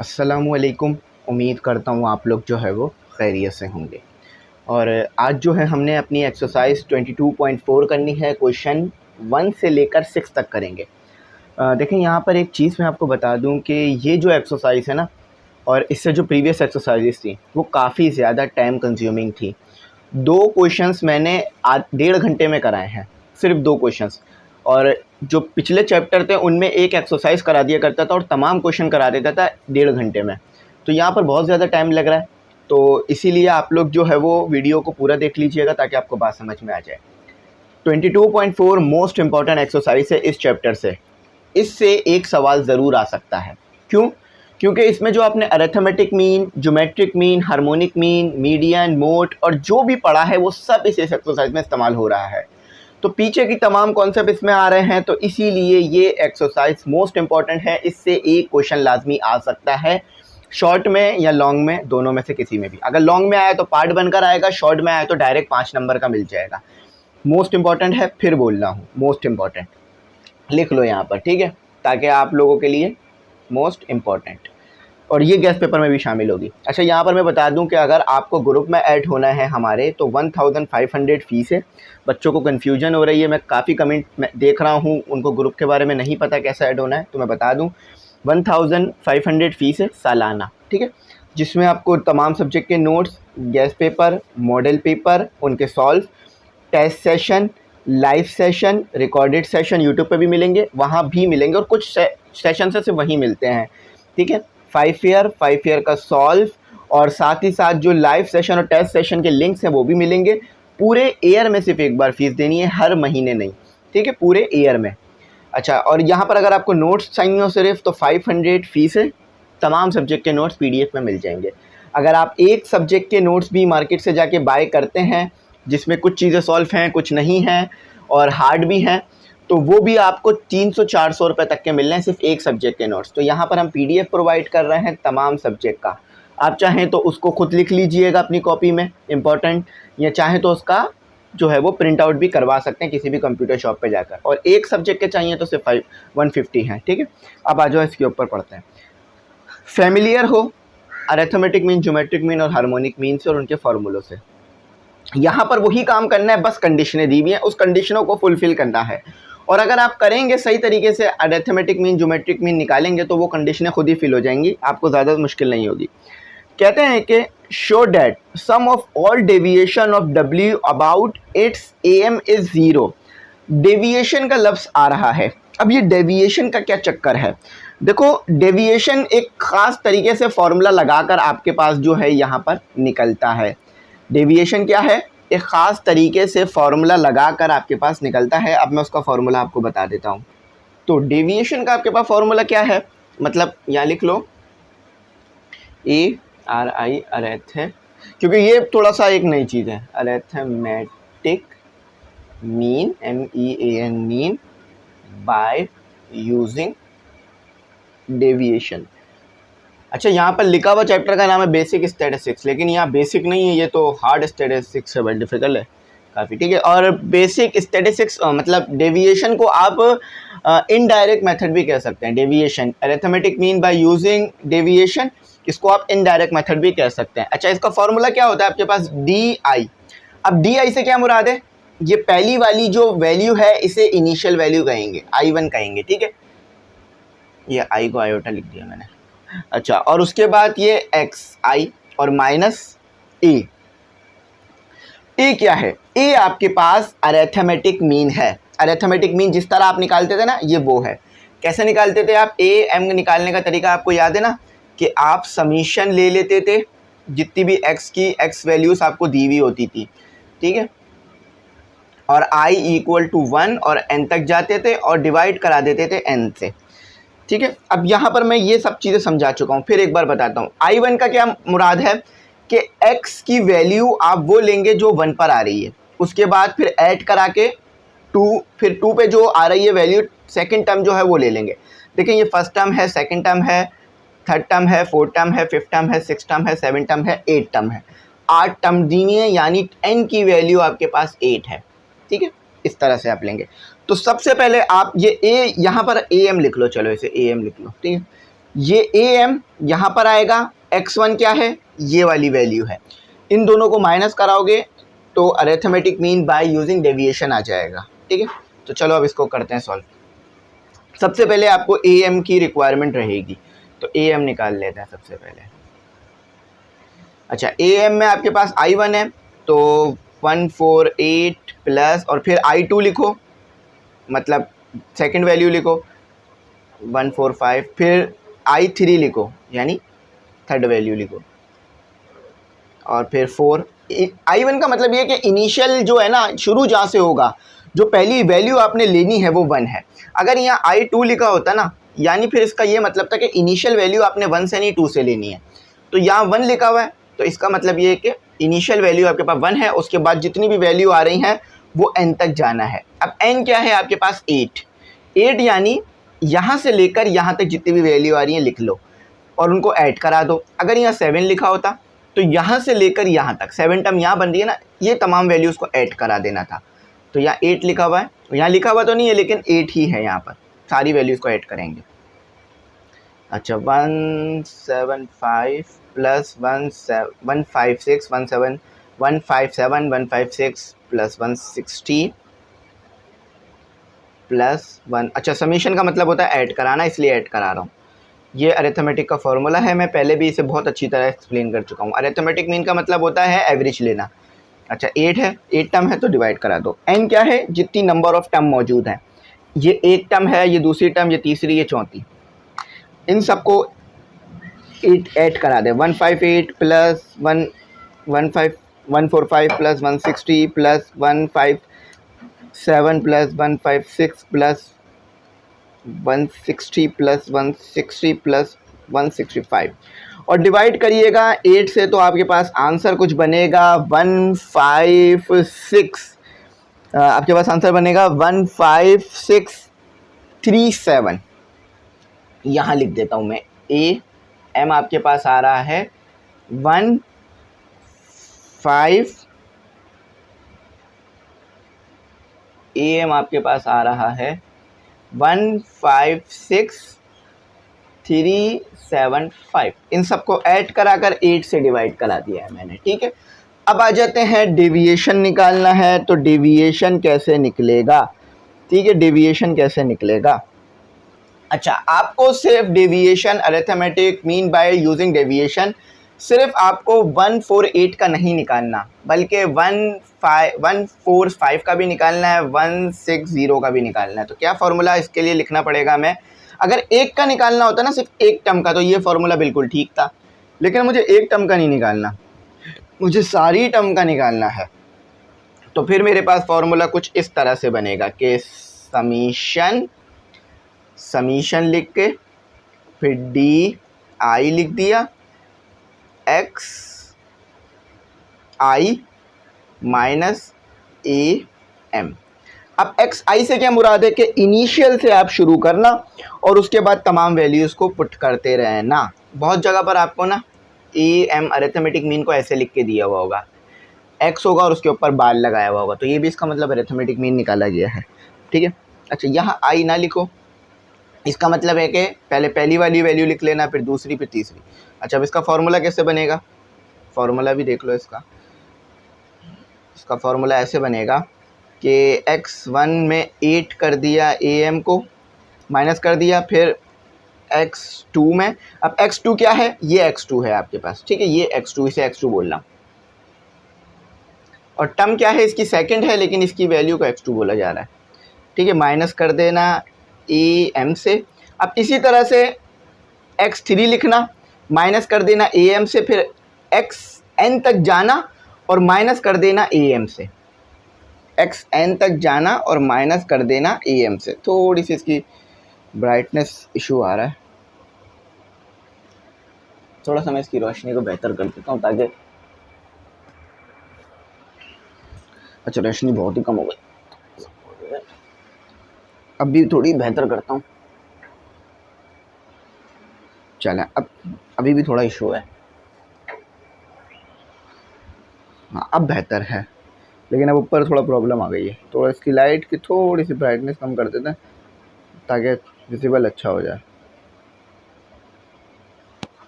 अस्सलामुअलैकुम। उम्मीद करता हूँ आप लोग जो है वो खैरियत से होंगे। और आज जो है हमने अपनी एक्सरसाइज 22.4 करनी है। क्वेश्चन 1 से लेकर 6 तक करेंगे। देखें यहाँ पर एक चीज़ मैं आपको बता दूँ कि ये जो एक्सरसाइज है ना, और इससे जो प्रीवियस एक्सरसाइजेस थी वो काफ़ी ज़्यादा टाइम कंज्यूमिंग थी। 2 क्वेश्चंस मैंने 1.5 घंटे में कराए हैं, सिर्फ 2 क्वेश्चंस। और जो पिछले चैप्टर थे उनमें एक एक्सरसाइज करा दिया करता था और तमाम क्वेश्चन करा देता था 1.5 घंटे में। तो यहाँ पर बहुत ज़्यादा टाइम लग रहा है, तो इसीलिए आप लोग जो है वो वीडियो को पूरा देख लीजिएगा ताकि आपको बात समझ में आ जाए। 22.4 मोस्ट इम्पॉर्टेंट एक्सरसाइज है इस चैप्टर से। इससे एक सवाल ज़रूर आ सकता है। क्यों? क्योंकि इसमें जो आपने arithmetic mean, geometric mean, harmonic mean, median, mode और जो भी पढ़ा है वो सब इस एक्सरसाइज में इस्तेमाल हो रहा है। तो पीछे की तमाम कॉन्सेप्ट इसमें आ रहे हैं, तो इसीलिए ये एक्सरसाइज मोस्ट इम्पॉर्टेंट है। इससे एक क्वेश्चन लाजमी आ सकता है, शॉर्ट में या लॉन्ग में, दोनों में से किसी में भी। अगर लॉन्ग में आया तो पार्ट बनकर आएगा, शॉर्ट में आया तो डायरेक्ट 5 नंबर का मिल जाएगा। मोस्ट इम्पॉर्टेंट है, फिर बोल रहा हूँ मोस्ट इम्पॉर्टेंट। लिख लो यहाँ पर, ठीक है, ताकि आप लोगों के लिए मोस्ट इम्पॉर्टेंट, और ये गेस्ट पेपर में भी शामिल होगी। अच्छा, यहाँ पर मैं बता दूं कि अगर आपको ग्रुप में ऐड होना है हमारे तो 1500 फ़ीस है। बच्चों को कन्फ्यूजन हो रही है, मैं काफ़ी कमेंट में देख रहा हूँ, उनको ग्रुप के बारे में नहीं पता कैसे ऐड होना है, तो मैं बता दूं 1500 फ़ीस है सालाना, ठीक है, जिसमें आपको तमाम सब्जेक्ट के notes, guest paper, model paper, उनके solve, test session, live session, recorded session YouTube पे भी मिलेंगे, वहाँ भी मिलेंगे, और कुछ सेशन से सिर्फ वहीं मिलते हैं, ठीक है। 5 ईयर का सॉल्व, और साथ ही साथ जो लाइव सेशन और टेस्ट सेशन के लिंक्स हैं वो भी मिलेंगे। पूरे ईयर में सिर्फ एक बार फीस देनी है, हर महीने नहीं, ठीक है, पूरे ईयर में। अच्छा, और यहाँ पर अगर आपको नोट्स चाहिए हो सिर्फ तो 500 फ़ीस है। तमाम सब्जेक्ट के नोट्स PDF में मिल जाएंगे। अगर आप एक सब्जेक्ट के नोट्स भी मार्केट से जाके बाय करते हैं, जिसमें कुछ चीज़ें सॉल्व हैं, कुछ नहीं हैं और हार्ड भी हैं, तो वो भी आपको 300-400 रुपये तक के मिल रहे हैं, सिर्फ एक सब्जेक्ट के नोट्स। तो यहाँ पर हम PDF प्रोवाइड कर रहे हैं तमाम सब्जेक्ट का। आप चाहें तो उसको खुद लिख लीजिएगा अपनी कॉपी में, इम्पोर्टेंट, या चाहें तो उसका जो है वो प्रिंट आउट भी करवा सकते हैं किसी भी कंप्यूटर शॉप पे जाकर। और एक सब्जेक्ट के चाहिए तो सिर्फ 150 हैं, ठीक है। अब आ जाओ इसके ऊपर पढ़ते हैं। फेमिलियर हो अरिथमेटिक मीन, ज्योमेट्रिक मीन और हार्मोनिक मीन से और उनके फार्मूलों से। यहाँ पर वही काम करना है, बस कंडीशनें दी हुई हैं, उस कंडीशनों को फुलफिल करना है। और अगर आप करेंगे सही तरीके से, अरिथमेटिक मीन, ज्योमेट्रिक मीन निकालेंगे तो वो कंडीशनें खुद ही फिल हो जाएंगी, आपको ज़्यादा मुश्किल नहीं होगी। कहते हैं कि show that sum of all deviation of W about its AM is 0। Deviation का लफ्ज़ आ रहा है। अब ये डेविएशन का क्या चक्कर है? देखो, डेविएशन एक ख़ास तरीके से फॉर्मूला लगाकर आपके पास जो है यहाँ पर निकलता है। डेविएशन क्या है? एक ख़ास तरीके से फॉर्मूला लगाकर आपके पास निकलता है। अब मैं उसका फॉर्मूला आपको बता देता हूँ। तो डेविएशन का आपके पास फॉर्मूला क्या है? मतलब यहाँ लिख लो ARI अरेथ है, क्योंकि ये थोड़ा सा एक नई चीज़ है। Arithmetic mean, MEAN mean by using deviation. अच्छा, यहाँ पर लिखा हुआ चैप्टर का नाम है बेसिक स्टैटिस्टिक्स, लेकिन यहाँ बेसिक नहीं है, ये तो हार्ड स्टैटिस्टिक्स है, बड़ी डिफिकल्ट है काफ़ी, ठीक है। और बेसिक स्टैटिस्टिक्स मतलब डेविएशन को आप इनडायरेक्ट मेथड भी कह सकते हैं। Deviation, arithmetic mean by using deviation, इसको आप इनडायरेक्ट मेथड भी कह सकते हैं। अच्छा, इसका फॉर्मूला क्या होता है आपके पास? DI। अब DI से क्या मुराद है? ये पहली वाली जो वैल्यू है इसे इनिशियल वैल्यू कहेंगे, I1 कहेंगे, ठीक है। ये I को आयोटा लिख दिया मैंने। अच्छा, और उसके बाद ये XI और माइनस A। A क्या है? A आपके पास अरिथमेटिक मीन है। अरिथमेटिक मीन जिस तरह आप निकालते थे ना, ये वो है। कैसे निकालते थे आप? AM निकालने का तरीका आपको याद है ना, कि आप समीशन ले लेते थे, जितनी भी x की x वैल्यूज आपको दी हुई होती थी, ठीक है, और I = 1 और n तक जाते थे और डिवाइड करा देते थे n से, ठीक है। अब यहाँ पर मैं ये सब चीज़ें समझा चुका हूँ, फिर एक बार बताता हूँ। I1 का क्या मुराद है कि x की वैल्यू आप वो लेंगे जो 1 पर आ रही है, उसके बाद फिर ऐड करा के 2, फिर 2 पे जो आ रही है वैल्यू, सेकंड टर्म जो है वो ले लेंगे। देखिए, ये फर्स्ट टर्म है, सेकंड टर्म है, थर्ड टर्म है, फोर्थ टर्म है, फिफ्थ टर्म है, सिक्स टर्म है, सेवन टर्म है, 8 टर्म है। 8 टर्म दी है, यानी n की वैल्यू आपके पास 8 है, ठीक है। इस तरह से आप लेंगे। तो सबसे पहले आप ये A यहाँ पर AM लिख लो, चलो इसे AM लिख लो, ठीक है। ये ए एम यहाँ पर आएगा, x1 क्या है, ये वाली वैल्यू है, इन दोनों को माइनस कराओगे तो arithmetic mean by using deviation आ जाएगा। ठीक है, तो चलो अब इसको करते हैं सॉल्व। सबसे पहले आपको ए एम की रिक्वायरमेंट रहेगी, तो ए एम निकाल लेते हैं सबसे पहले। अच्छा, ए एम में आपके पास I1 है, तो 148 प्लस और फिर I2 लिखो, मतलब सेकंड वैल्यू लिखो 145, फिर I3 लिखो यानी थर्ड वैल्यू लिखो, और फिर 4। I1 का मतलब ये कि इनिशियल जो है ना, शुरू जहाँ से होगा, जो पहली वैल्यू आपने लेनी है वो 1 है। अगर यहाँ I2 लिखा होता ना, यानी फिर इसका ये मतलब था कि इनिशियल वैल्यू आपने 1 से नहीं 2 से लेनी है, तो यहाँ 1 लिखा हुआ है, तो इसका मतलब ये है कि इनिशियल वैल्यू आपके पास 1 है, उसके बाद जितनी भी वैल्यू आ रही हैं वो n तक जाना है। अब n क्या है आपके पास, 8 यानी यहाँ से लेकर यहाँ तक जितनी भी वैल्यू आ रही है लिख लो और उनको ऐड करा दो। अगर यहाँ 7 लिखा होता तो यहाँ से लेकर यहाँ तक 7 टर्म यहाँ बन रही है ना, ये तमाम वैल्यूज़ को ऐड करा देना था। तो यहाँ 8 लिखा हुआ है, यहाँ लिखा हुआ तो नहीं है लेकिन 8 ही है, यहाँ पर सारी वैल्यूज़ को ऐड करेंगे। अच्छा, 175 प्लस 156 156 प्लस 160 प्लस 1। अच्छा, समीशन का मतलब होता है ऐड कराना, इसलिए ऐड करा रहा हूँ। ये अरिथमेटिक का फॉर्मूला है, मैं पहले भी इसे बहुत अच्छी तरह एक्सप्लेन कर चुका हूँ। अरिथमेटिक मीन का मतलब होता है एवरेज लेना। अच्छा, 8 है, 8 टर्म है तो डिवाइड करा दो। n क्या है, जितनी नंबर ऑफ टर्म मौजूद हैं, ये एक टर्म है, ये दूसरी टर्म, ये तीसरी, ये चौथी, इन सबको 8 ऐड करा दे। 158 plus 145 plus 160 plus 157 plus 156 plus 160 plus 160 plus 165 और डिवाइड करिएगा 8 से, तो आपके पास आंसर कुछ बनेगा 156। आपके पास आंसर बनेगा 15637। यहाँ लिख देता हूँ मैं, ए एम आपके पास आ रहा है 15, ए एम आपके पास आ रहा है 156,375। इन सबको ऐड कराकर 8 से डिवाइड करा दिया है मैंने। ठीक है, अब आ जाते हैं डेविएशन निकालना है, तो डेविएशन कैसे निकलेगा। ठीक है, डेविएशन कैसे निकलेगा। अच्छा, आपको सिर्फ deviation arithmetic mean by using deviation सिर्फ आपको 148 का नहीं निकालना, बल्कि 145 का भी निकालना है, 160 का भी निकालना है। तो क्या फार्मूला इसके लिए लिखना पड़ेगा हमें। अगर एक का निकालना होता ना, सिर्फ एक टर्म का, तो ये फार्मूला बिल्कुल ठीक था, लेकिन मुझे एक टर्म का नहीं निकालना, मुझे सारी टर्म का निकालना है। तो फिर मेरे पास फार्मूला कुछ इस तरह से बनेगा कि समीशन लिख के फिर डी आई लिख दिया, X I minus A M. अब एक्स आई से क्या मुराद है कि इनिशियल से आप शुरू करना और उसके बाद तमाम वैल्यूज़ को पुट करते रहना। बहुत जगह पर आपको ना ए एम अरिथमेटिक मीन को ऐसे लिख के दिया हुआ होगा, एक्स होगा और उसके ऊपर बार लगाया हुआ होगा, तो ये भी इसका मतलब अरिथमेटिक मीन निकाला गया है। ठीक है, अच्छा यहाँ आई ना लिखो, इसका मतलब है कि पहले पहली वाली वैल्यू लिख लेना, फिर दूसरी, फिर तीसरी। अच्छा, अब इसका फार्मूला कैसे बनेगा, फार्मूला भी देख लो इसका फार्मूला ऐसे बनेगा कि x1 में 8 कर दिया, ए एम को माइनस कर दिया, फिर x2 में, अब x2 क्या है, ये x2 है आपके पास। ठीक है, ये x2, इसे x2 बोलना, और टर्म क्या है इसकी, सेकंड है, लेकिन इसकी वैल्यू को x2 बोला जा रहा है। ठीक है, माइनस कर देना ए एम से। अब इसी तरह से x3 लिखना, माइनस कर देना ए एम से, फिर xn तक जाना और माइनस कर देना ए एम से, xn तक जाना और माइनस कर देना ए एम से। थोड़ी सी इसकी ब्राइटनेस इशू आ रहा है, थोड़ा सा मैं इसकी रोशनी को बेहतर कर देता हूँ ताकि, अच्छा रोशनी बहुत ही कम हो गई, अब भी थोड़ी बेहतर करता हूँ। चलें, अब अभी भी थोड़ा इशू है, हाँ अब बेहतर है, लेकिन अब ऊपर थोड़ा प्रॉब्लम आ गई है। थोड़ा इसकी लाइट की थोड़ी सी ब्राइटनेस कम कर देते हैं ताकि विजिबल अच्छा हो जाए।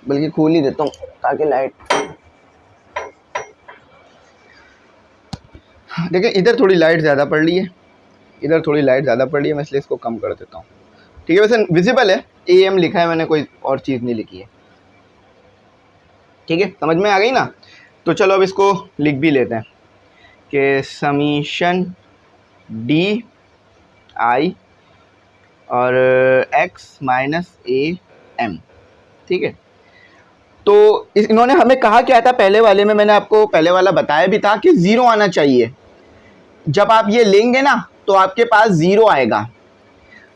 बल्कि खोल ही देता हूँ ताकि लाइट, देखिए इधर थोड़ी लाइट ज़्यादा पड़ रही है, इधर थोड़ी लाइट ज़्यादा पड़ रही है, मैं इसलिए इसको कम कर देता हूँ। ठीक है, वैसे विजिबल है, AM लिखा है मैंने, कोई और चीज़ नहीं लिखी है। ठीक है, समझ में आ गई ना। तो चलो अब इसको लिख भी लेते हैं कि समीशन डी आई और एक्स माइनस ए एम। ठीक है, तो इन्होंने हमें कहा क्या था पहले वाले में, मैंने आपको पहले वाला बताया भी था कि 0 आना चाहिए। जब आप ये लेंगे ना तो आपके पास 0 आएगा।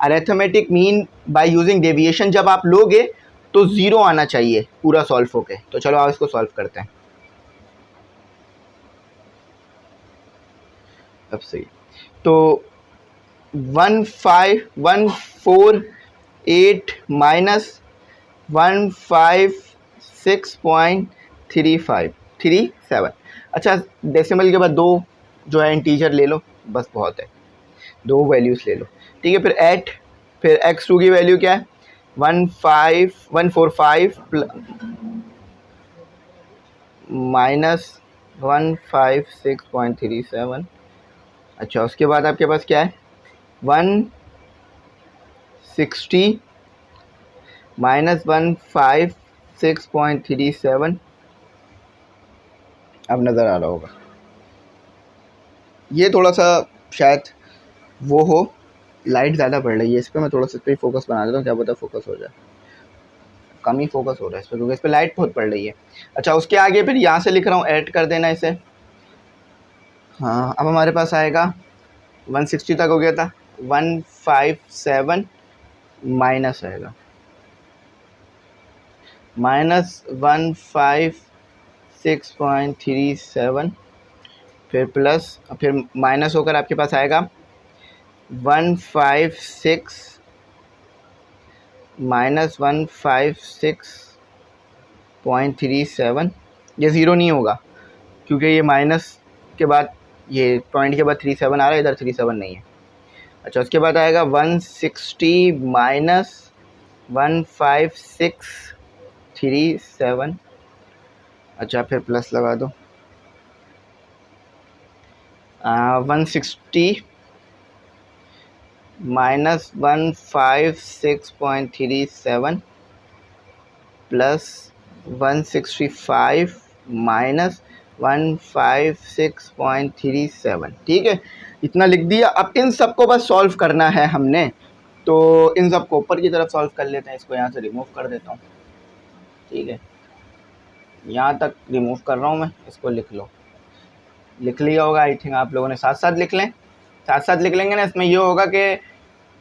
Arithmetic mean by using deviation जब आप लोगे तो 0 आना चाहिए पूरा सॉल्व होके। तो चलो आप इसको सॉल्व करते हैं। अब सही, तो 1548 माइनस 156.3537। अच्छा, डेसिमल के बाद 2 जो है इंटीजर ले लो, बस बहुत है, 2 वैल्यूज़ ले लो। ठीक है, फिर 8, फिर x2 की वैल्यू क्या है 145 माइनस 156.37। अच्छा, उसके बाद आपके पास क्या है 160 माइनस 156.37। अब नज़र आ रहा होगा, ये थोड़ा सा शायद वो हो, लाइट ज़्यादा पड़ रही है इस पर, मैं थोड़ा सा इस पर फोकस बना देता हूँ, क्या पता फोकस हो जाए। कम ही फोकस हो रहा है इस पर क्योंकि इस पर लाइट बहुत पड़ रही है। अच्छा, उसके आगे फिर यहाँ से लिख रहा हूँ, ऐड कर देना इसे। हाँ, अब हमारे पास आएगा 160 तक हो गया था, 157 माइनस आएगा माइनस 156.37, फिर प्लस, फिर माइनस होकर आपके पास आएगा 156 माइनस 156.37। ये 0 नहीं होगा क्योंकि ये माइनस के बाद, ये पॉइंट के बाद 37 आ रहा है, इधर 37 नहीं है। अच्छा, उसके बाद आएगा 160 माइनस 15637। अच्छा, फिर प्लस लगा दो, 160 माइनस 156.37 प्लस 165 माइनस 156.37। ठीक है, इतना लिख दिया। अब इन सबको बस सॉल्व करना है हमने, तो इन सबको ऊपर की तरफ सॉल्व कर लेते हैं। इसको यहाँ से रिमूव कर देता हूँ। ठीक है, यहाँ तक रिमूव कर रहा हूँ मैं, इसको लिख लो, लिख लिया होगा आई थिंक आप लोगों ने। साथ साथ लिख लें, साथ साथ लिख लेंगे ना, इसमें ये होगा कि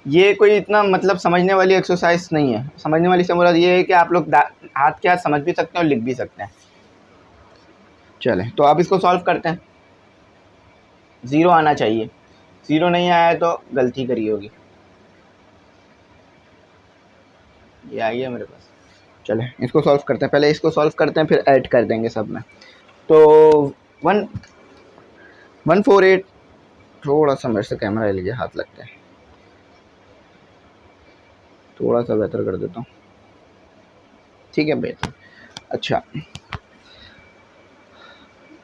ये कोई इतना मतलब समझने वाली एक्सरसाइज नहीं है। समझने वाली से मुराद ये है कि आप लोग हाथ के हाथ समझ भी सकते हैं और लिख भी सकते हैं। चलें, तो अब इसको सॉल्व करते हैं। 0 आना चाहिए, 0 नहीं आया तो गलती करी होगी। ये आ गया मेरे पास। चलें, इसको सॉल्व करते हैं, पहले इसको सॉल्व करते हैं फिर ऐड कर देंगे सब में। तो 148, थोड़ा सा मेरे से कैमरा ले लीजिए, हाथ लगता है, थोड़ा सा बेहतर कर देता हूँ। ठीक है, बेहतर। अच्छा,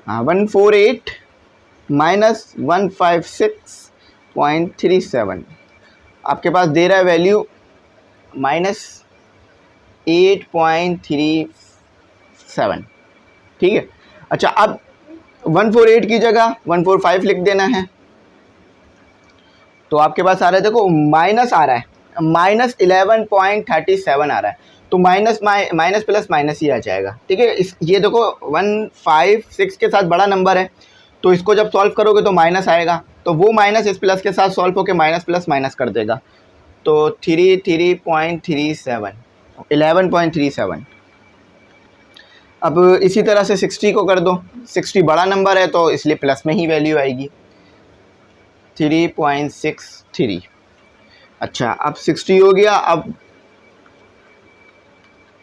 हाँ, 148 माइनस 156.37 आपके पास दे रहा है वैल्यू -8.37। ठीक है, अच्छा, अब 148 की जगह 145 लिख देना है। तो आपके पास आ रहा है, देखो माइनस आ रहा है, -11.37 आ रहा है, तो माइनस माइनस प्लस माइनस ही आ जाएगा। ठीक है, ये देखो 156 के साथ बड़ा नंबर है, तो इसको जब सॉल्व करोगे तो माइनस आएगा, तो वो माइनस इस प्लस के साथ सॉल्व होकर माइनस प्लस माइनस कर देगा। तो 33.37 11.37। अब इसी तरह से 60 को कर दो, 60 बड़ा नंबर है तो इसलिए प्लस में ही वैल्यू आएगी 3.63। अच्छा, अब 60 हो गया, अब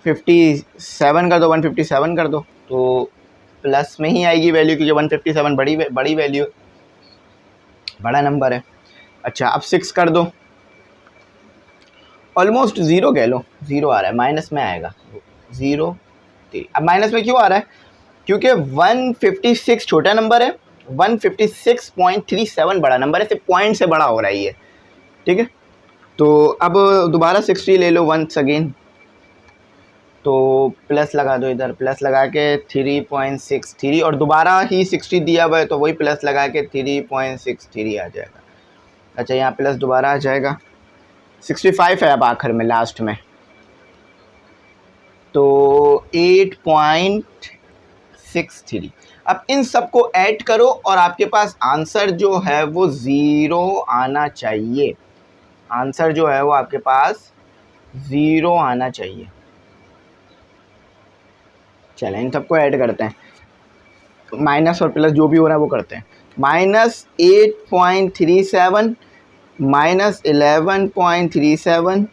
57 कर दो, 157 कर दो, तो प्लस में ही आएगी वैल्यू क्योंकि 157 बड़ी वैल्यू, बड़ा नंबर है। अच्छा, अब 6 कर दो, ऑलमोस्ट 0 कह लो, 0 आ रहा है, माइनस में आएगा 0 3। अब माइनस में क्यों आ रहा है? क्योंकि 156 छोटा नंबर है, 156.37 बड़ा नंबर है, सिर्फ पॉइंट से बड़ा हो रहा है ये, ठीक है। तो अब दोबारा 60 ले लो वंस अगेन, तो प्लस लगा दो इधर, प्लस लगा के 3.63 और दोबारा ही 60 दिया हुआ है तो वही प्लस लगा के 3.63 आ जाएगा। अच्छा, यहाँ प्लस दोबारा आ जाएगा, 65 है अब आखिर में लास्ट में, तो 8.63। अब इन सब को ऐड करो और आपके पास आंसर जो है वो 0 आना चाहिए। आंसर जो है वो आपके पास 0 आना चाहिए। चलें इन सबको ऐड करते हैं, माइनस और प्लस जो भी हो रहा है वो करते हैं। -8.37 -11.37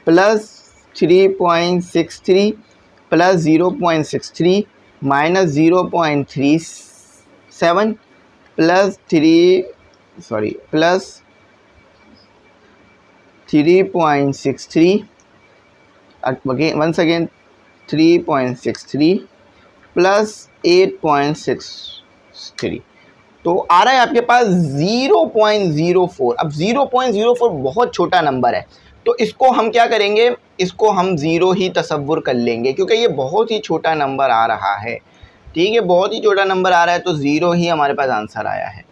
plus 3.63 plus 0.63 minus 0.37 plus 3.63 once again 3.63 plus 8.63, तो आ रहा है आपके पास 0.04। अब 0.04 बहुत छोटा नंबर है, तो इसको हम क्या करेंगे, इसको हम 0 ही तसव्वुर कर लेंगे क्योंकि ये बहुत ही छोटा नंबर आ रहा है, ठीक है। बहुत ही छोटा नंबर आ रहा है तो 0 ही हमारे पास आंसर आया है,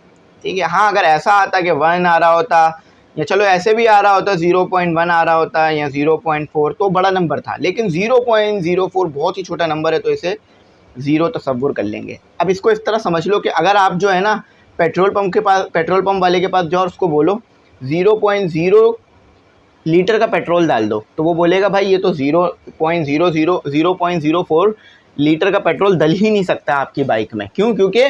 ठीक है। हाँ, अगर ऐसा आता कि 1 आ रहा होता या चलो ऐसे भी आ रहा होता 0.1 आ रहा होता या 0.4 तो बड़ा नंबर था, लेकिन 0.04 बहुत ही छोटा नंबर है तो इसे 0 तसव्वुर कर लेंगे। अब इसको इस तरह समझ लो कि अगर आप जो है ना पेट्रोल पंप वाले के पास जाओ और उसको बोलो 0.0 लीटर का पेट्रोल डाल दो, तो वो बोलेगा भाई ये तो 0.04 लीटर का पेट्रोल डल ही नहीं सकता आपकी बाइक में। क्यों? क्योंकि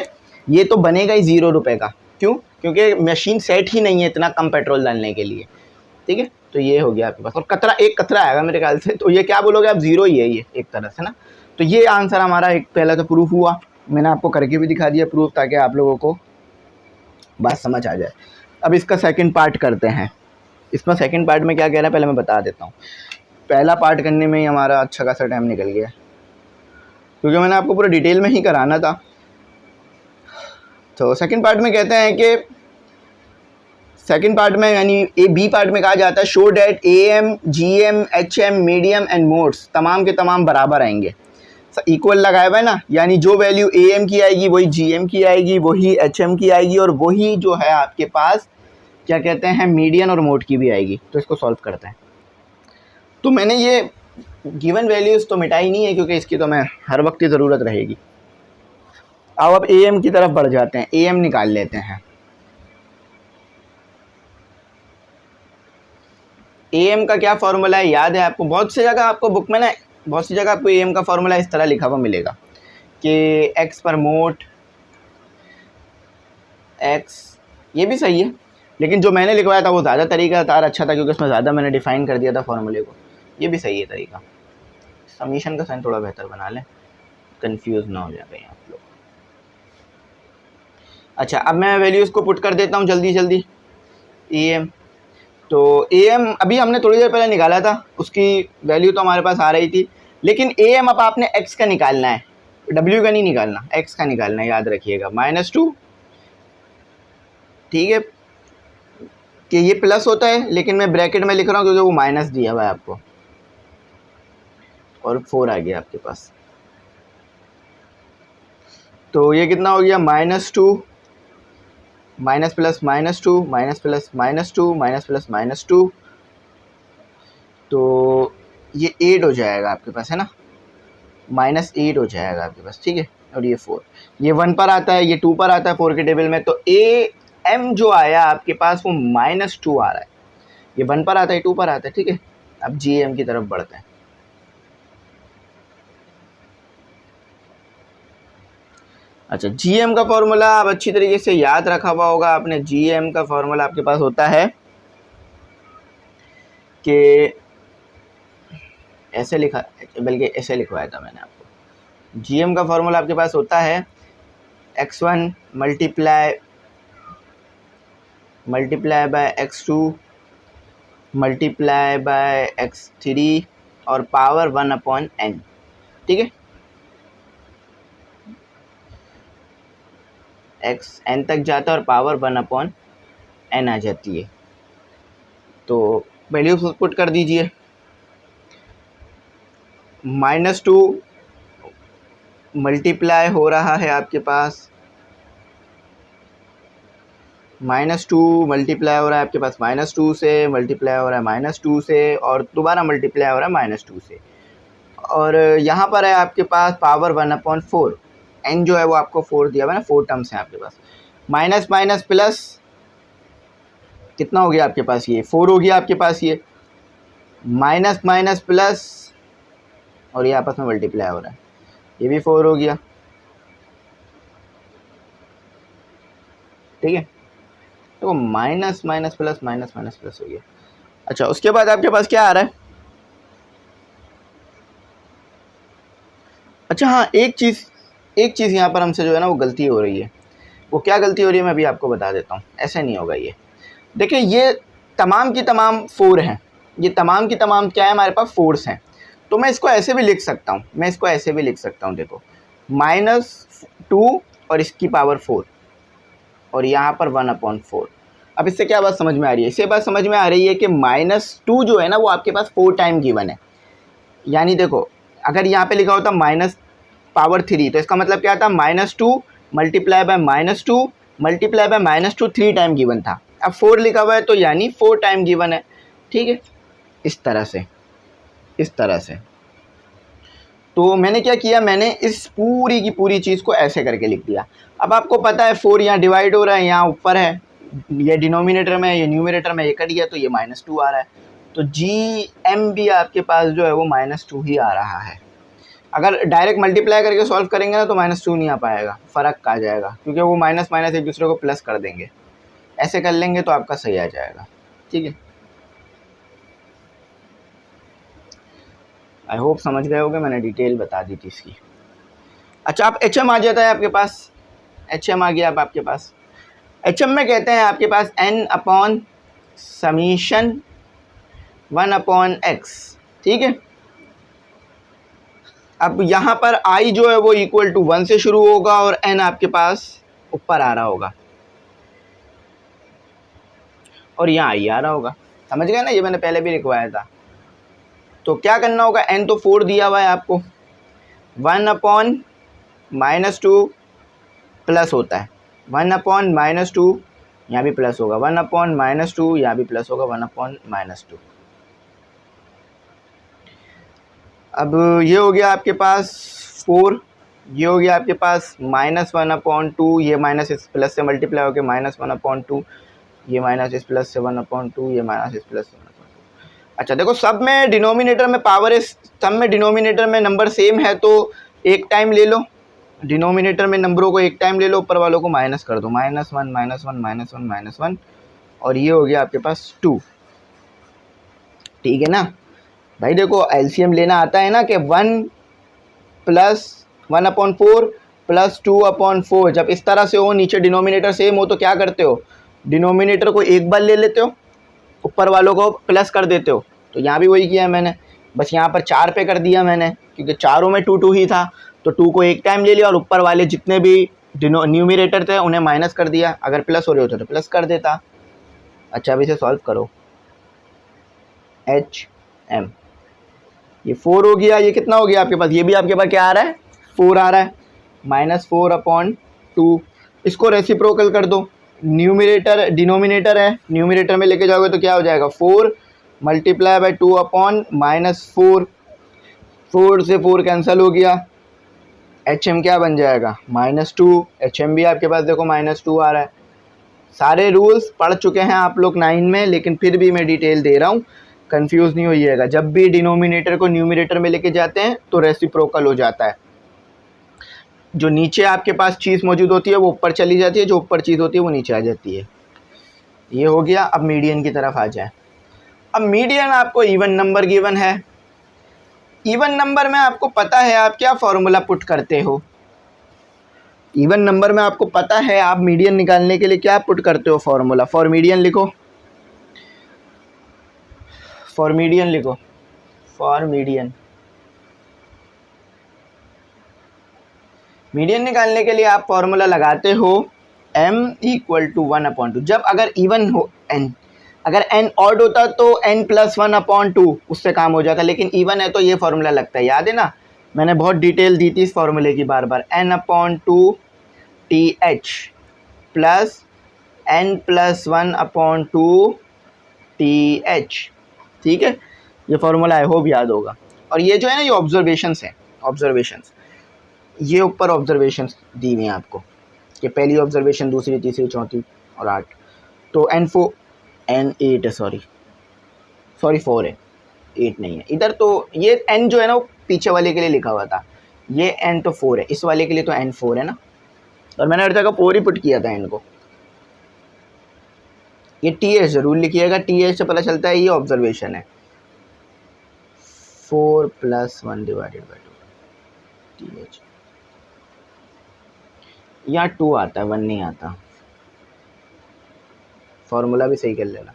ये तो बनेगा ही 0 रुपये का। क्यों? क्योंकि मशीन सेट ही नहीं है इतना कम पेट्रोल डालने के लिए, ठीक है। तो ये हो गया आपके पास, और एक कतरा आएगा मेरे ख्याल से, तो ये क्या बोलोगे आप, 0 ही है ये एक तरह से ना। तो ये आंसर हमारा एक पहला तो प्रूफ हुआ, मैंने आपको करके भी दिखा दिया प्रूफ ताकि आप लोगों को बात समझ आ जाए। अब इसका सेकंड पार्ट करते हैं। इसमें सेकंड पार्ट में क्या कह रहा है पहले मैं बता देता हूँ। पहला पार्ट करने में ही हमारा अच्छा खासा टाइम निकल गया क्योंकि मैंने आपको पूरा डिटेल में ही कराना था। तो सेकंड पार्ट में कहते हैं कि सेकंड पार्ट में यानी बी पार्ट में कहा जाता है show that AM, GM, HM, medium and modes तमाम के तमाम बराबर आएंगे। इक्वल लगाया हुआ है ना, यानी जो वैल्यू AM की आएगी वही GM की आएगी, वही HM की आएगी और वही जो है आपके पास क्या कहते हैं मीडियन और मोड की भी आएगी। तो इसको सॉल्व करते हैं। तो मैंने ये गिवन वैल्यूज़ तो मिटाई नहीं है क्योंकि इसकी तो मैं हर वक्त की ज़रूरत रहेगी। अब AM की तरफ बढ़ जाते हैं, AM निकाल लेते हैं। AM का क्या फार्मूला है याद है आपको? बहुत सी जगह आपको बुक में ना बहुत सी जगह आपको AM का फार्मूला इस तरह लिखा हुआ मिलेगा कि X पर मोट X, ये भी सही है, लेकिन जो मैंने लिखवाया था वो ज़्यादा तरीका था, अच्छा था क्योंकि उसमें ज़्यादा मैंने डिफ़ाइन कर दिया था फार्मूले को। ये भी सही है तरीका, समीशन का साइन थोड़ा बेहतर बना लें, कंफ्यूज ना हो जाए कहीं आप लोग। अच्छा, अब मैं वैल्यूज़ को पुट कर देता हूँ जल्दी जल्दी। AM, तो AM अभी हमने थोड़ी देर पहले निकाला था, उसकी वैल्यू तो हमारे पास आ रही थी, लेकिन AM अब आपने X का निकालना है, W का नहीं निकालना, X का निकालना है, याद रखिएगा। -2, ठीक है, कि ये प्लस होता है लेकिन मैं ब्रैकेट में लिख रहा हूँ क्योंकि वो माइनस दिया हुआ है आपको, और 4 आ गया आपके पास। तो ये कितना हो गया, -2 minus plus -2 minus plus -2 minus plus -2, तो ये 8 हो जाएगा आपके पास, है ना, -8 हो जाएगा आपके पास, ठीक है। और ये 4, ये 1 पर आता है, ये 2 पर आता है 4 के टेबल में, तो AM जो आया आपके पास वो -2 आ रहा है, ये 1 पर आता है 2 पर आता है, ठीक है। अब GM की तरफ बढ़ते हैं। अच्छा, GM का फॉर्मूला आप अच्छी तरीके से याद रखा हुआ होगा आपने। GM का फॉर्मूला आपके पास होता है कि ऐसे लिखा, बल्कि ऐसे लिखवाया था मैंने आपको। GM का फॉर्मूला आपके पास होता है x1 multiply by x2 multiply by x3 और पावर 1/n, ठीक है। एक्स एन तक जाता है और पावर 1/n आ जाती है। तो वैल्यूज पुट कर दीजिए। -2 मल्टीप्लाई हो रहा है आपके पास, -2 मल्टीप्लाई हो रहा है आपके पास -2 से, मल्टीप्लाई हो रहा है -2 से, और दोबारा मल्टीप्लाई हो रहा है -2 से। और यहाँ पर है आपके पास पावर 1/4, n जो है वो आपको 4 दिया हुआ है ना, 4 टर्म्स हैं आपके पास। माइनस माइनस प्लस कितना हो गया आपके पास, ये 4 हो गया आपके पास, ये माइनस माइनस प्लस, और ये आपस में मल्टीप्लाई हो रहा है, ये भी 4 हो गया। ठीक है, तो minus minus plus minus minus plus हो गया। अच्छा, उसके बाद आपके पास क्या आ रहा है? अच्छा हाँ, एक चीज़ यहाँ पर हमसे जो है ना वो गलती हो रही है। वो क्या गलती हो रही है मैं अभी आपको बता देता हूँ। ऐसे नहीं होगा ये। देखिए, ये तमाम की तमाम 4 हैं, ये तमाम की तमाम क्या है, हमारे पास 4s हैं। तो मैं इसको ऐसे भी लिख सकता हूँ, देखो, -2 और इसकी पावर 4 और यहाँ पर 1/4। अब इससे क्या बात समझ में आ रही है? इससे बात समझ में आ रही है कि -2 जो है ना वो आपके पास 4 टाइम गिवन है। यानी देखो, अगर यहाँ पे लिखा होता -3 तो इसका मतलब क्या था, -2 multiply by -2 multiply by -2 3 time given था। अब 4 लिखा हुआ है तो यानी 4 टाइम गिवन है। ठीक है, इस तरह से तो मैंने क्या किया, मैंने इस पूरी की पूरी चीज़ को ऐसे करके लिख दिया। अब आपको पता है 4 यहाँ डिवाइड हो रहा है, यहाँ ऊपर है, ये डिनोमिनेटर में, ये न्यूमरेटर में, ये कट गया तो ये -2 आ रहा है। तो GM भी आपके पास जो है वो -2 ही आ रहा है। अगर डायरेक्ट मल्टीप्लाई करके सॉल्व करेंगे ना तो -2 नहीं आ पाएगा, फ़र्क आ जाएगा, क्योंकि वो माइनस माइनस एक दूसरे को प्लस कर देंगे। ऐसे कर लेंगे तो आपका सही आ जाएगा। ठीक है, आई होप समझ गए होगे, मैंने डिटेल बता दी थी इसकी। अच्छा, आप HM आ जाता है आपके पास, HM आ गया अब आपके पास। HM में कहते हैं आपके पास n/1/x। ठीक है, अब यहाँ पर I जो है वो = 1 से शुरू होगा और n आपके पास ऊपर आ रहा होगा और यहाँ I आ रहा होगा। समझ गए ना, ये मैंने पहले भी लिखवाया था। तो क्या करना होगा, n तो 4 दिया हुआ है आपको, 1/-2 प्लस होता है, 1/-2 यहाँ भी प्लस होगा, 1/-2 यहाँ भी प्लस होगा, 1/-2। अब ये हो गया आपके पास 4, ये हो गया आपके पास -1/2, ये माइनस इस प्लस से मल्टीप्लाई होकर -1/2, ये माइनस इस प्लस से 1/2, ये माइनस इस प्लस से 1/2। अच्छा देखो, सब में डिनोमिनेटर में पावर है, सब में डिनोमिनेटर में नंबर सेम है तो एक टाइम ले लो, डिनोमिनेटर में नंबरों को एक टाइम ले लो, ऊपर वालों को माइनस कर दो, -1 -1 -1 और ये हो गया आपके पास 2। ठीक है ना भाई, देखो एलसीएम लेना आता है ना कि 1 + 1/4 + 2/4। जब इस तरह से हो, नीचे डिनोमिनेटर सेम हो तो क्या करते हो, डिनोमिनेटर को एक बार ले लेते हो, ऊपर वालों को प्लस कर देते हो। तो यहाँ भी वही किया है मैंने, बस यहाँ पर 4 पे कर दिया मैंने, क्योंकि चारों में 2 2 ही था तो 2 को एक टाइम ले लिया और ऊपर वाले जितने भी न्यूमरेटर थे उन्हें माइनस कर दिया। अगर प्लस हो रहे होते तो प्लस कर देता। अच्छा, अब इसे सॉल्व करो, HM ये 4 हो गया, ये कितना हो गया आपके पास, ये भी आपके पास क्या आ रहा है, 4 आ रहा है, -4/2। इसको रेसिप्रोकल कर दो, न्यूमरेटर डिनोमिनेटर है, न्यूमरेटर में लेके जाओगे तो क्या हो जाएगा, 4 × 2/-4, 4 से 4 कैंसिल हो गया, HM क्या बन जाएगा, -2। HM भी आपके पास देखो -2 आ रहा है। सारे रूल्स पढ़ चुके हैं आप लोग 9 में, लेकिन फिर भी मैं डिटेल दे रहा हूँ, कंफ्यूज नहीं होइएगा। जब भी डिनोमिनेटर को न्यूमरेटर में लेके जाते हैं तो रेसिप्रोकल हो जाता है, जो नीचे आपके पास चीज़ मौजूद होती है वो ऊपर चली जाती है, जो ऊपर चीज़ होती है वो नीचे आ जाती है। ये हो गया। अब मीडियन की तरफ आ जाए। अब मीडियन आपको इवन नंबर गिवन है, इवन नंबर में आपको पता है आप क्या फॉर्मूला पुट करते हो, इवन नंबर में आपको पता है आप मीडियन निकालने के लिए क्या पुट करते हो, फॉर्मूला फॉर मीडियन लिखो, फॉर मीडियन लिखो, फॉर मीडियन। मीडियन निकालने के लिए आप फॉर्मूला लगाते हो m इक्वल टू 1/2। जब अगर इवन हो n, अगर n ऑड होता तो n प्लस 1/2 उससे काम हो जाता, लेकिन इवन है तो ये फॉर्मूला लगता है, याद है ना, मैंने बहुत डिटेल दी थी इस फॉर्मूले की बार बार। n/2 th plus n plus 1/2 th, ठीक है, ये फॉर्मूला आई होप याद होगा। और ये जो है ना, ये ऑब्जर्वेशंस हैं, ऑब्जर्वेशंस, ये ऊपर ऑब्जर्वेशंस दी हुई हैं आपको, कि पहली ऑब्जर्वेशन, दूसरी, तीसरी, चौथी और 8। तो n8 है, सॉरी 4 है, 8 नहीं है इधर। तो ये n जो है ना वो पीछे वाले के लिए लिखा हुआ था, ये n तो 4 है, इस वाले के लिए तो n 4 है ना, और मैंने हर जगह 4 ही पुट किया था n को। ये th जरूर लिखिएगा, th से पता चलता है ये ऑब्जर्वेशन है। 4 + 1 / 2 th, यहाँ 2 आता है, 1 नहीं आता, फॉर्मूला भी सही कर लेना।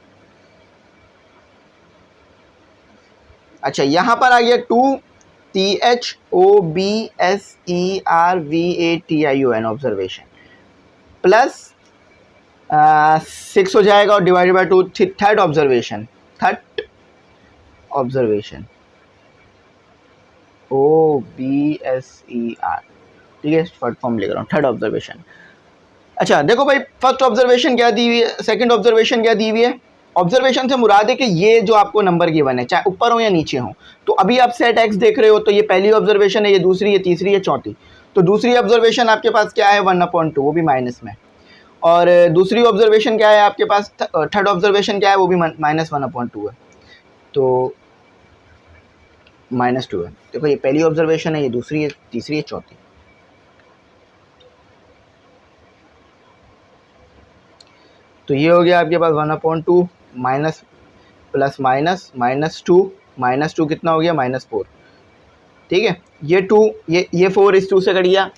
अच्छा, यहाँ पर आ गया 2 THOBSERVATION ऑब्जर्वेशन, प्लस 6 हो जाएगा और divided by 2 third observation, OBSER, ठीक है, शॉर्ट फॉर्म लिख रहा हूँ, थर्ड ऑब्जर्वेशन। अच्छा देखो भाई, फर्स्ट ऑब्जर्वेशन क्या दी हुई है, सेकंड ऑब्जर्वेशन क्या दी हुई है। ऑब्जर्वेशन से मुराद है कि ये जो आपको नंबर गिवन है, चाहे ऊपर हो या नीचे हो। तो अभी आप सेट एक्स देख रहे हो, तो ये पहली ऑब्जर्वेशन है, ये दूसरी, ये तीसरी, ये चौथी। तो दूसरी ऑब्जर्वेशन आपके पास क्या है, 1/2, वो भी माइनस में। और दूसरी ऑब्जर्वेशन क्या है आपके पास, थर्ड ऑब्जर्वेशन क्या है, वो भी -1/2 है, तो -2 है। देखो ये पहली ऑब्जर्वेशन है, ये दूसरी है, तीसरी है, चौथी। तो ये हो गया आपके पास 1/2 माइनस प्लस माइनस -2 कितना हो गया, -4, ठीक है। ये 2, ये 4 इस 2 से कट गया,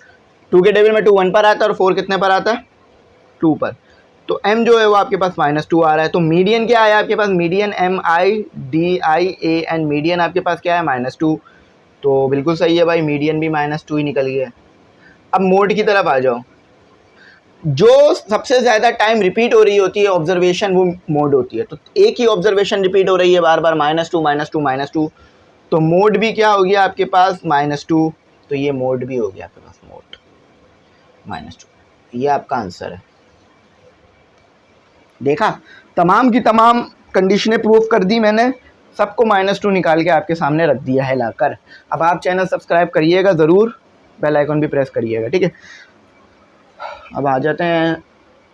2 के टेबल में 2 1 पर आता है और 4 कितने पर आता है, 2 पर। तो m जो है वो आपके पास -2 आ रहा है। तो मीडियन क्या है आपके पास, मीडियन MIDIAN, मीडियन आपके पास क्या है, -2। तो बिल्कुल सही है भाई, मीडियन भी -2 ही निकल गया। अब मोड की तरफ आ जाओ, जो सबसे ज़्यादा टाइम रिपीट हो रही होती है ऑब्जर्वेशन, वो मोड होती है। तो एक ही ऑब्जर्वेशन रिपीट हो रही है बार बार, -2, तो मोड भी क्या हो गया आपके पास, -2। तो ये मोड भी हो गया आपके पास, मोड -2। ये आपका आंसर है। देखा, तमाम की तमाम कंडीशनें प्रूफ कर दी मैंने, सबको -2 निकाल के आपके सामने रख दिया है लाकर। अब आप चैनल सब्सक्राइब करिएगा ज़रूर, बेल आइकन भी प्रेस करिएगा, ठीक है। अब आ जाते हैं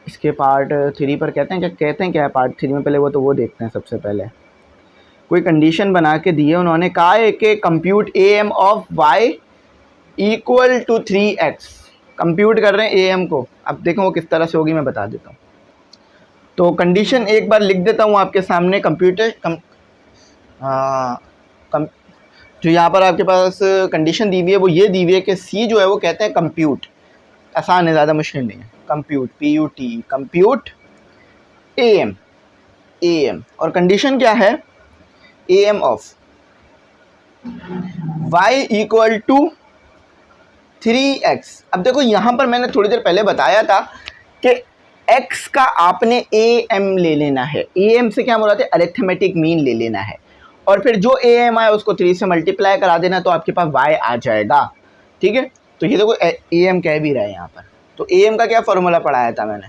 इसके पार्ट 3 पर। कहते हैं क्या है पार्ट 3 में, पहले वो देखते हैं। सबसे पहले कोई कंडीशन बना के दी है, उन्होंने कहा है कि compute AM of y equal to 3x। Compute कर रहे हैं AM को। अब देखो वो किस तरह से होगी, मैं बता देता हूँ। तो कंडीशन एक बार लिख देता हूँ आपके सामने। जो यहाँ पर आपके पास कंडीशन दी हुई है वो ये दी हुई है कि C जो है वो कहते हैं कंप्यूट, आसान है, ज़्यादा मुश्किल नहीं है, कंप्यूट PUT, कंप्यूट AM, और कंडीशन क्या है, AM of y equal to 3x। अब देखो यहाँ पर मैंने थोड़ी देर पहले बताया था कि x का आपने AM ले लेना है। AM से क्या मुराद है, अरिथमेटिक मीन ले लेना है, और फिर जो AM आए उसको 3 से मल्टीप्लाई करा देना, तो आपके पास y आ जाएगा, ठीक है। तो ये देखो AM कह भी रहे हैं यहाँ पर। तो AM का क्या फॉर्मूला पढ़ाया था मैंने,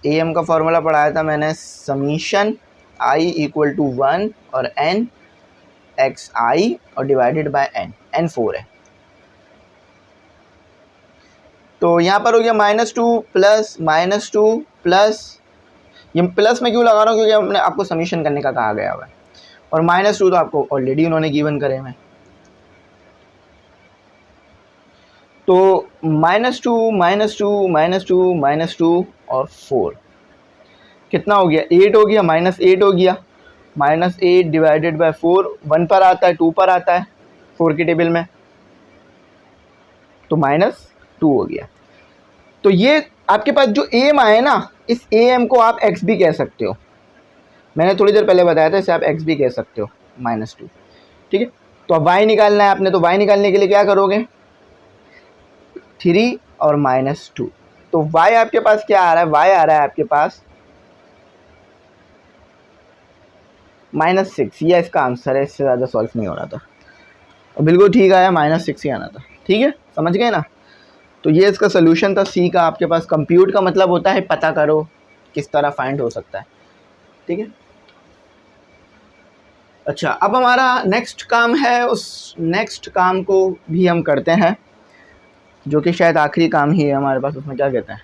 AM का फॉर्मूला पढ़ाया था मैंने, समीशन I इक्वल टू 1 और n xi और डिवाइडेड बाय n 4 है। तो यहाँ पर हो गया -2 प्लस, ये प्लस में क्यों लगा रहा हूँ, क्योंकि हमने आपको समीशन करने का कहा गया हुआ है, और -2 तो आपको ऑलरेडी उन्होंने गिवन करे हैं। तो -2 और 4 कितना हो गया, 8 हो गया, -8 हो गया, -8 डिवाइडेड बाय 4, 1 पर आता है, 2 पर आता है 4 की टेबल में, तो -2 हो गया। तो ये आपके पास जो AM आए ना, इस AM को आप x भी कह सकते हो, मैंने थोड़ी देर पहले बताया था, इसे आप x भी कह सकते हो, -2, ठीक है। तो अब y निकालना है आपने, तो y निकालने के लिए क्या करोगे, 3 और -2। तो y आपके पास क्या आ रहा है, y आ रहा है आपके पास -6। ये इसका आंसर है, इससे ज़्यादा सॉल्व नहीं हो रहा था और बिल्कुल ठीक आया, -6 ही आना था। ठीक है, समझ गए ना। तो ये इसका सोल्यूशन था सी का आपके पास। कंप्यूट का मतलब होता है पता करो, किस तरह फाइंड हो सकता है। ठीक है, अच्छा अब हमारा नेक्स्ट काम है, उस नेक्स्ट काम को भी हम करते हैं, जो कि शायद आखिरी काम ही है हमारे पास। उसमें क्या कहते हैं,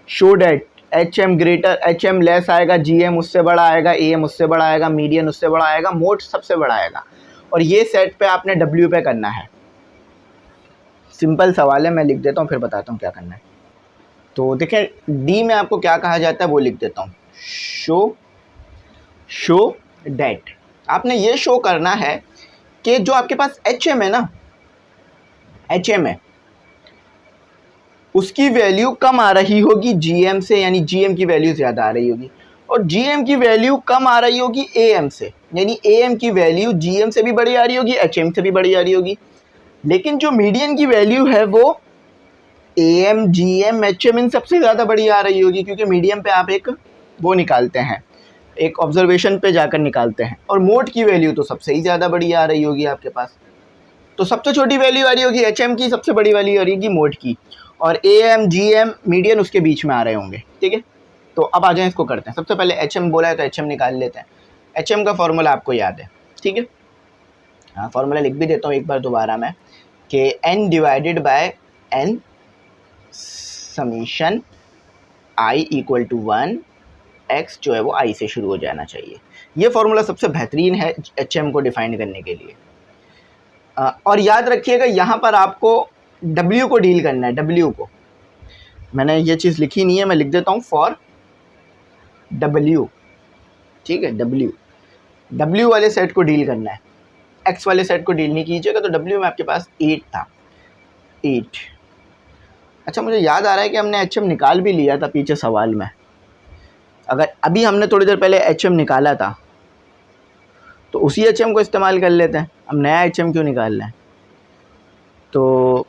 show that HM greater, HM less आएगा, GM उससे बड़ा आएगा, AM उससे बड़ा आएगा, मीडियन उससे बड़ा आएगा, मोड सबसे बड़ा आएगा। और ये सेट पे आपने W पे करना है। सिंपल सवाल है, मैं लिख देता हूँ फिर बताता हूँ क्या करना है। तो देखें D में आपको क्या कहा जाता है वो लिख देता हूँ, शो डैट। आपने ये शो करना है कि जो आपके पास HM है ना, HM है, उसकी वैल्यू कम आ रही होगी GM से, यानी GM की वैल्यू ज़्यादा आ रही होगी, और GM की वैल्यू कम आ रही होगी AM से, यानी AM की वैल्यू GM से भी बड़ी आ रही होगी, HM से भी बड़ी आ रही होगी। लेकिन जो मीडियन की वैल्यू है वो AM, GM, HM इन सबसे ज़्यादा बड़ी आ रही होगी, क्योंकि मीडियम पे आप एक वो निकालते हैं, एक ऑब्जर्वेशन पे जाकर निकालते हैं। और मोड की वैल्यू तो सबसे ही ज़्यादा बड़ी आ रही होगी आपके पास। तो सबसे छोटी वैल्यू आ रही होगी HM की, सबसे बड़ी वैल्यू आ रही होगी मोड की, और AM, GM, मीडियन उसके बीच में आ रहे होंगे। ठीक है, तो अब आ जाएं, इसको करते हैं। सबसे पहले HM बोला है तो HM निकाल लेते हैं। HM का फॉर्मूला आपको याद है, ठीक है, हाँ फॉर्मूला लिख भी देता हूँ एक बार दोबारा मैं, कि N divided by N summation I equal to 1, X जो है वो I से शुरू हो जाना चाहिए। ये फॉर्मूला सबसे बेहतरीन है HM को डिफाइन करने के लिए। और याद रखिएगा यहाँ पर आपको W को डील करना है, W को। मैंने ये चीज़ लिखी नहीं है, मैं लिख देता हूँ फॉर W। ठीक है, W वाले सेट को डील करना है, X वाले सेट को डील नहीं कीजिएगा। तो W में आपके पास 8 था, 8। अच्छा मुझे याद आ रहा है कि हमने HM निकाल भी लिया था पीछे सवाल में। अगर अभी हमने थोड़ी देर पहले HM निकाला था तो उसी HM को इस्तेमाल कर लेते हैं। अब नया HM क्यों निकाल लें, तो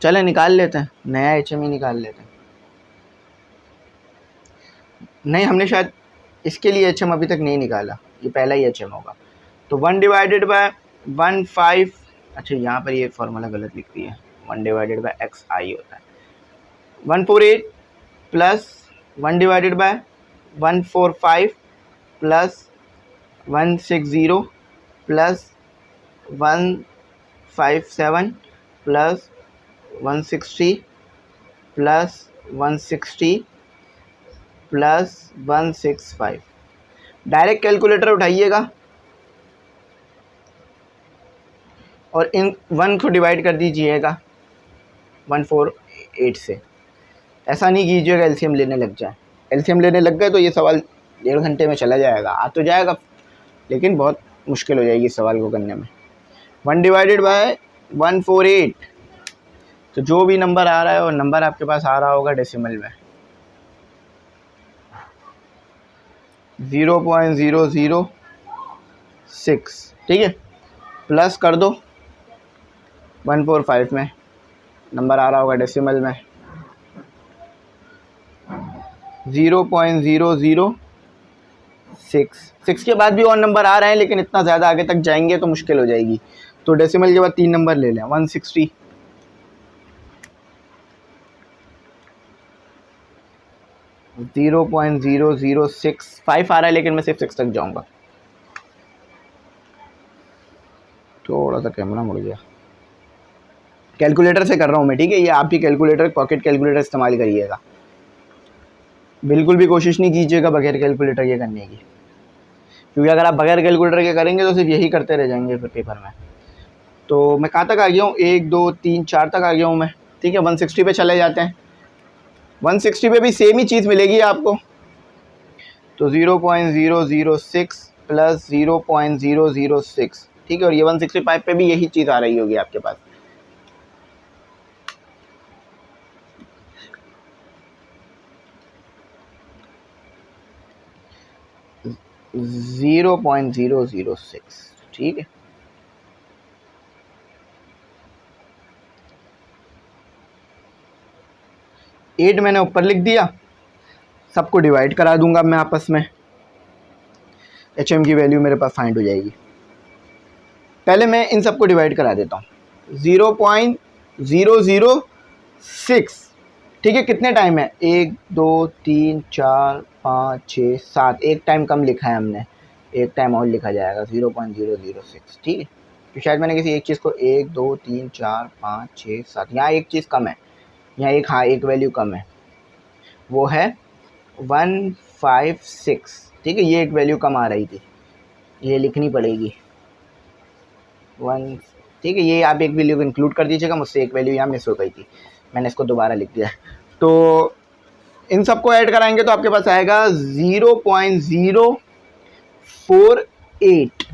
चले निकाल लेते हैं, नया HM ही निकाल लेते हैं। नहीं, हमने शायद इसके लिए HM अभी तक नहीं निकाला, ये पहला ही HM होगा। तो 1 डिवाइडेड बाय 1/5, अच्छा यहाँ पर ये फार्मूला गलत लिख दिया है, 1 डिवाइडेड बाय XI होता है 148 plus 1 divided by 145 plus 160 plus 157 plus 160 plus 160 plus 165। Direct calculator उठाइएगा और इन 1 को डिवाइड कर दीजिएगा 148 से। ऐसा नहीं कीजिएगा एलसीएम लेने लग जाए, एलसीएम लेने लग गए तो ये सवाल 1.5 घंटे में चला जाएगा। आ तो जाएगा लेकिन बहुत मुश्किल हो जाएगी इस सवाल को करने में। 1 डिवाइडेड बाय 148, तो जो भी नंबर आ रहा है वो नंबर आपके पास आ रहा होगा डेसिमल में 0.006। ठीक है, प्लस कर दो 145 में, नंबर आ रहा होगा डेसिमल में 0.006। 6 के बाद भी और नंबर आ रहे हैं लेकिन इतना ज़्यादा आगे तक जाएंगे तो मुश्किल हो जाएगी, तो डेसिमल के बाद 3 नंबर ले लें 160। 0.0065 आ रहा है लेकिन मैं सिर्फ 6 तक जाऊंगा। थोड़ा सा कैमरा मुड़ गया, कैलकुलेटर से कर रहा हूँ मैं, ठीक है, ये आपकी कैलकुलेटर, पॉकेट कैलकुलेटर इस्तेमाल करिएगा, बिल्कुल भी कोशिश नहीं कीजिएगा बगैर कैलकुलेटर ये करने की, क्योंकि अगर आप बगैर कैलकुलेटर के करेंगे तो सिर्फ यही करते रह जाएंगे फिर पेपर में। तो मैं कहाँ तक आ गया हूँ, 1 2 3 4 तक आ गया हूँ मैं। ठीक है, 160 पे चले जाते हैं। 160 पे भी सेम ही चीज़ मिलेगी आपको, तो 0.006 प्लस 0.006। ठीक है, और ये 165 पे भी यही चीज़ आ रही होगी आपके पास। $0.006। ठीक है, 8 मैंने ऊपर लिख दिया, सबको डिवाइड करा दूंगा मैं आपस में, HM की वैल्यू मेरे पास फाइंड हो जाएगी। पहले मैं इन सबको डिवाइड करा देता हूँ, 0.006, ठीक है। कितने टाइम है, 1 2 3 4 5 6 7, एक टाइम कम लिखा है हमने, एक टाइम और लिखा जाएगा 0.006, ठीक है। तो शायद मैंने किसी एक चीज़ को 1 2 3 4 5 6 7, यहाँ एक चीज़ कम है, यहाँ एक, हाँ एक वैल्यू कम है, वो है 156, ठीक है। ये एक वैल्यू कम आ रही थी, ये लिखनी पड़ेगी 1, ठीक है। ये आप एक वैल्यू को इंक्लूड कर दीजिएगा, मुझसे एक वैल्यू यहाँ मिस हो गई थी, मैंने इसको दोबारा लिख दिया। तो इन सबको ऐड कराएंगे तो आपके पास आएगा 0.048,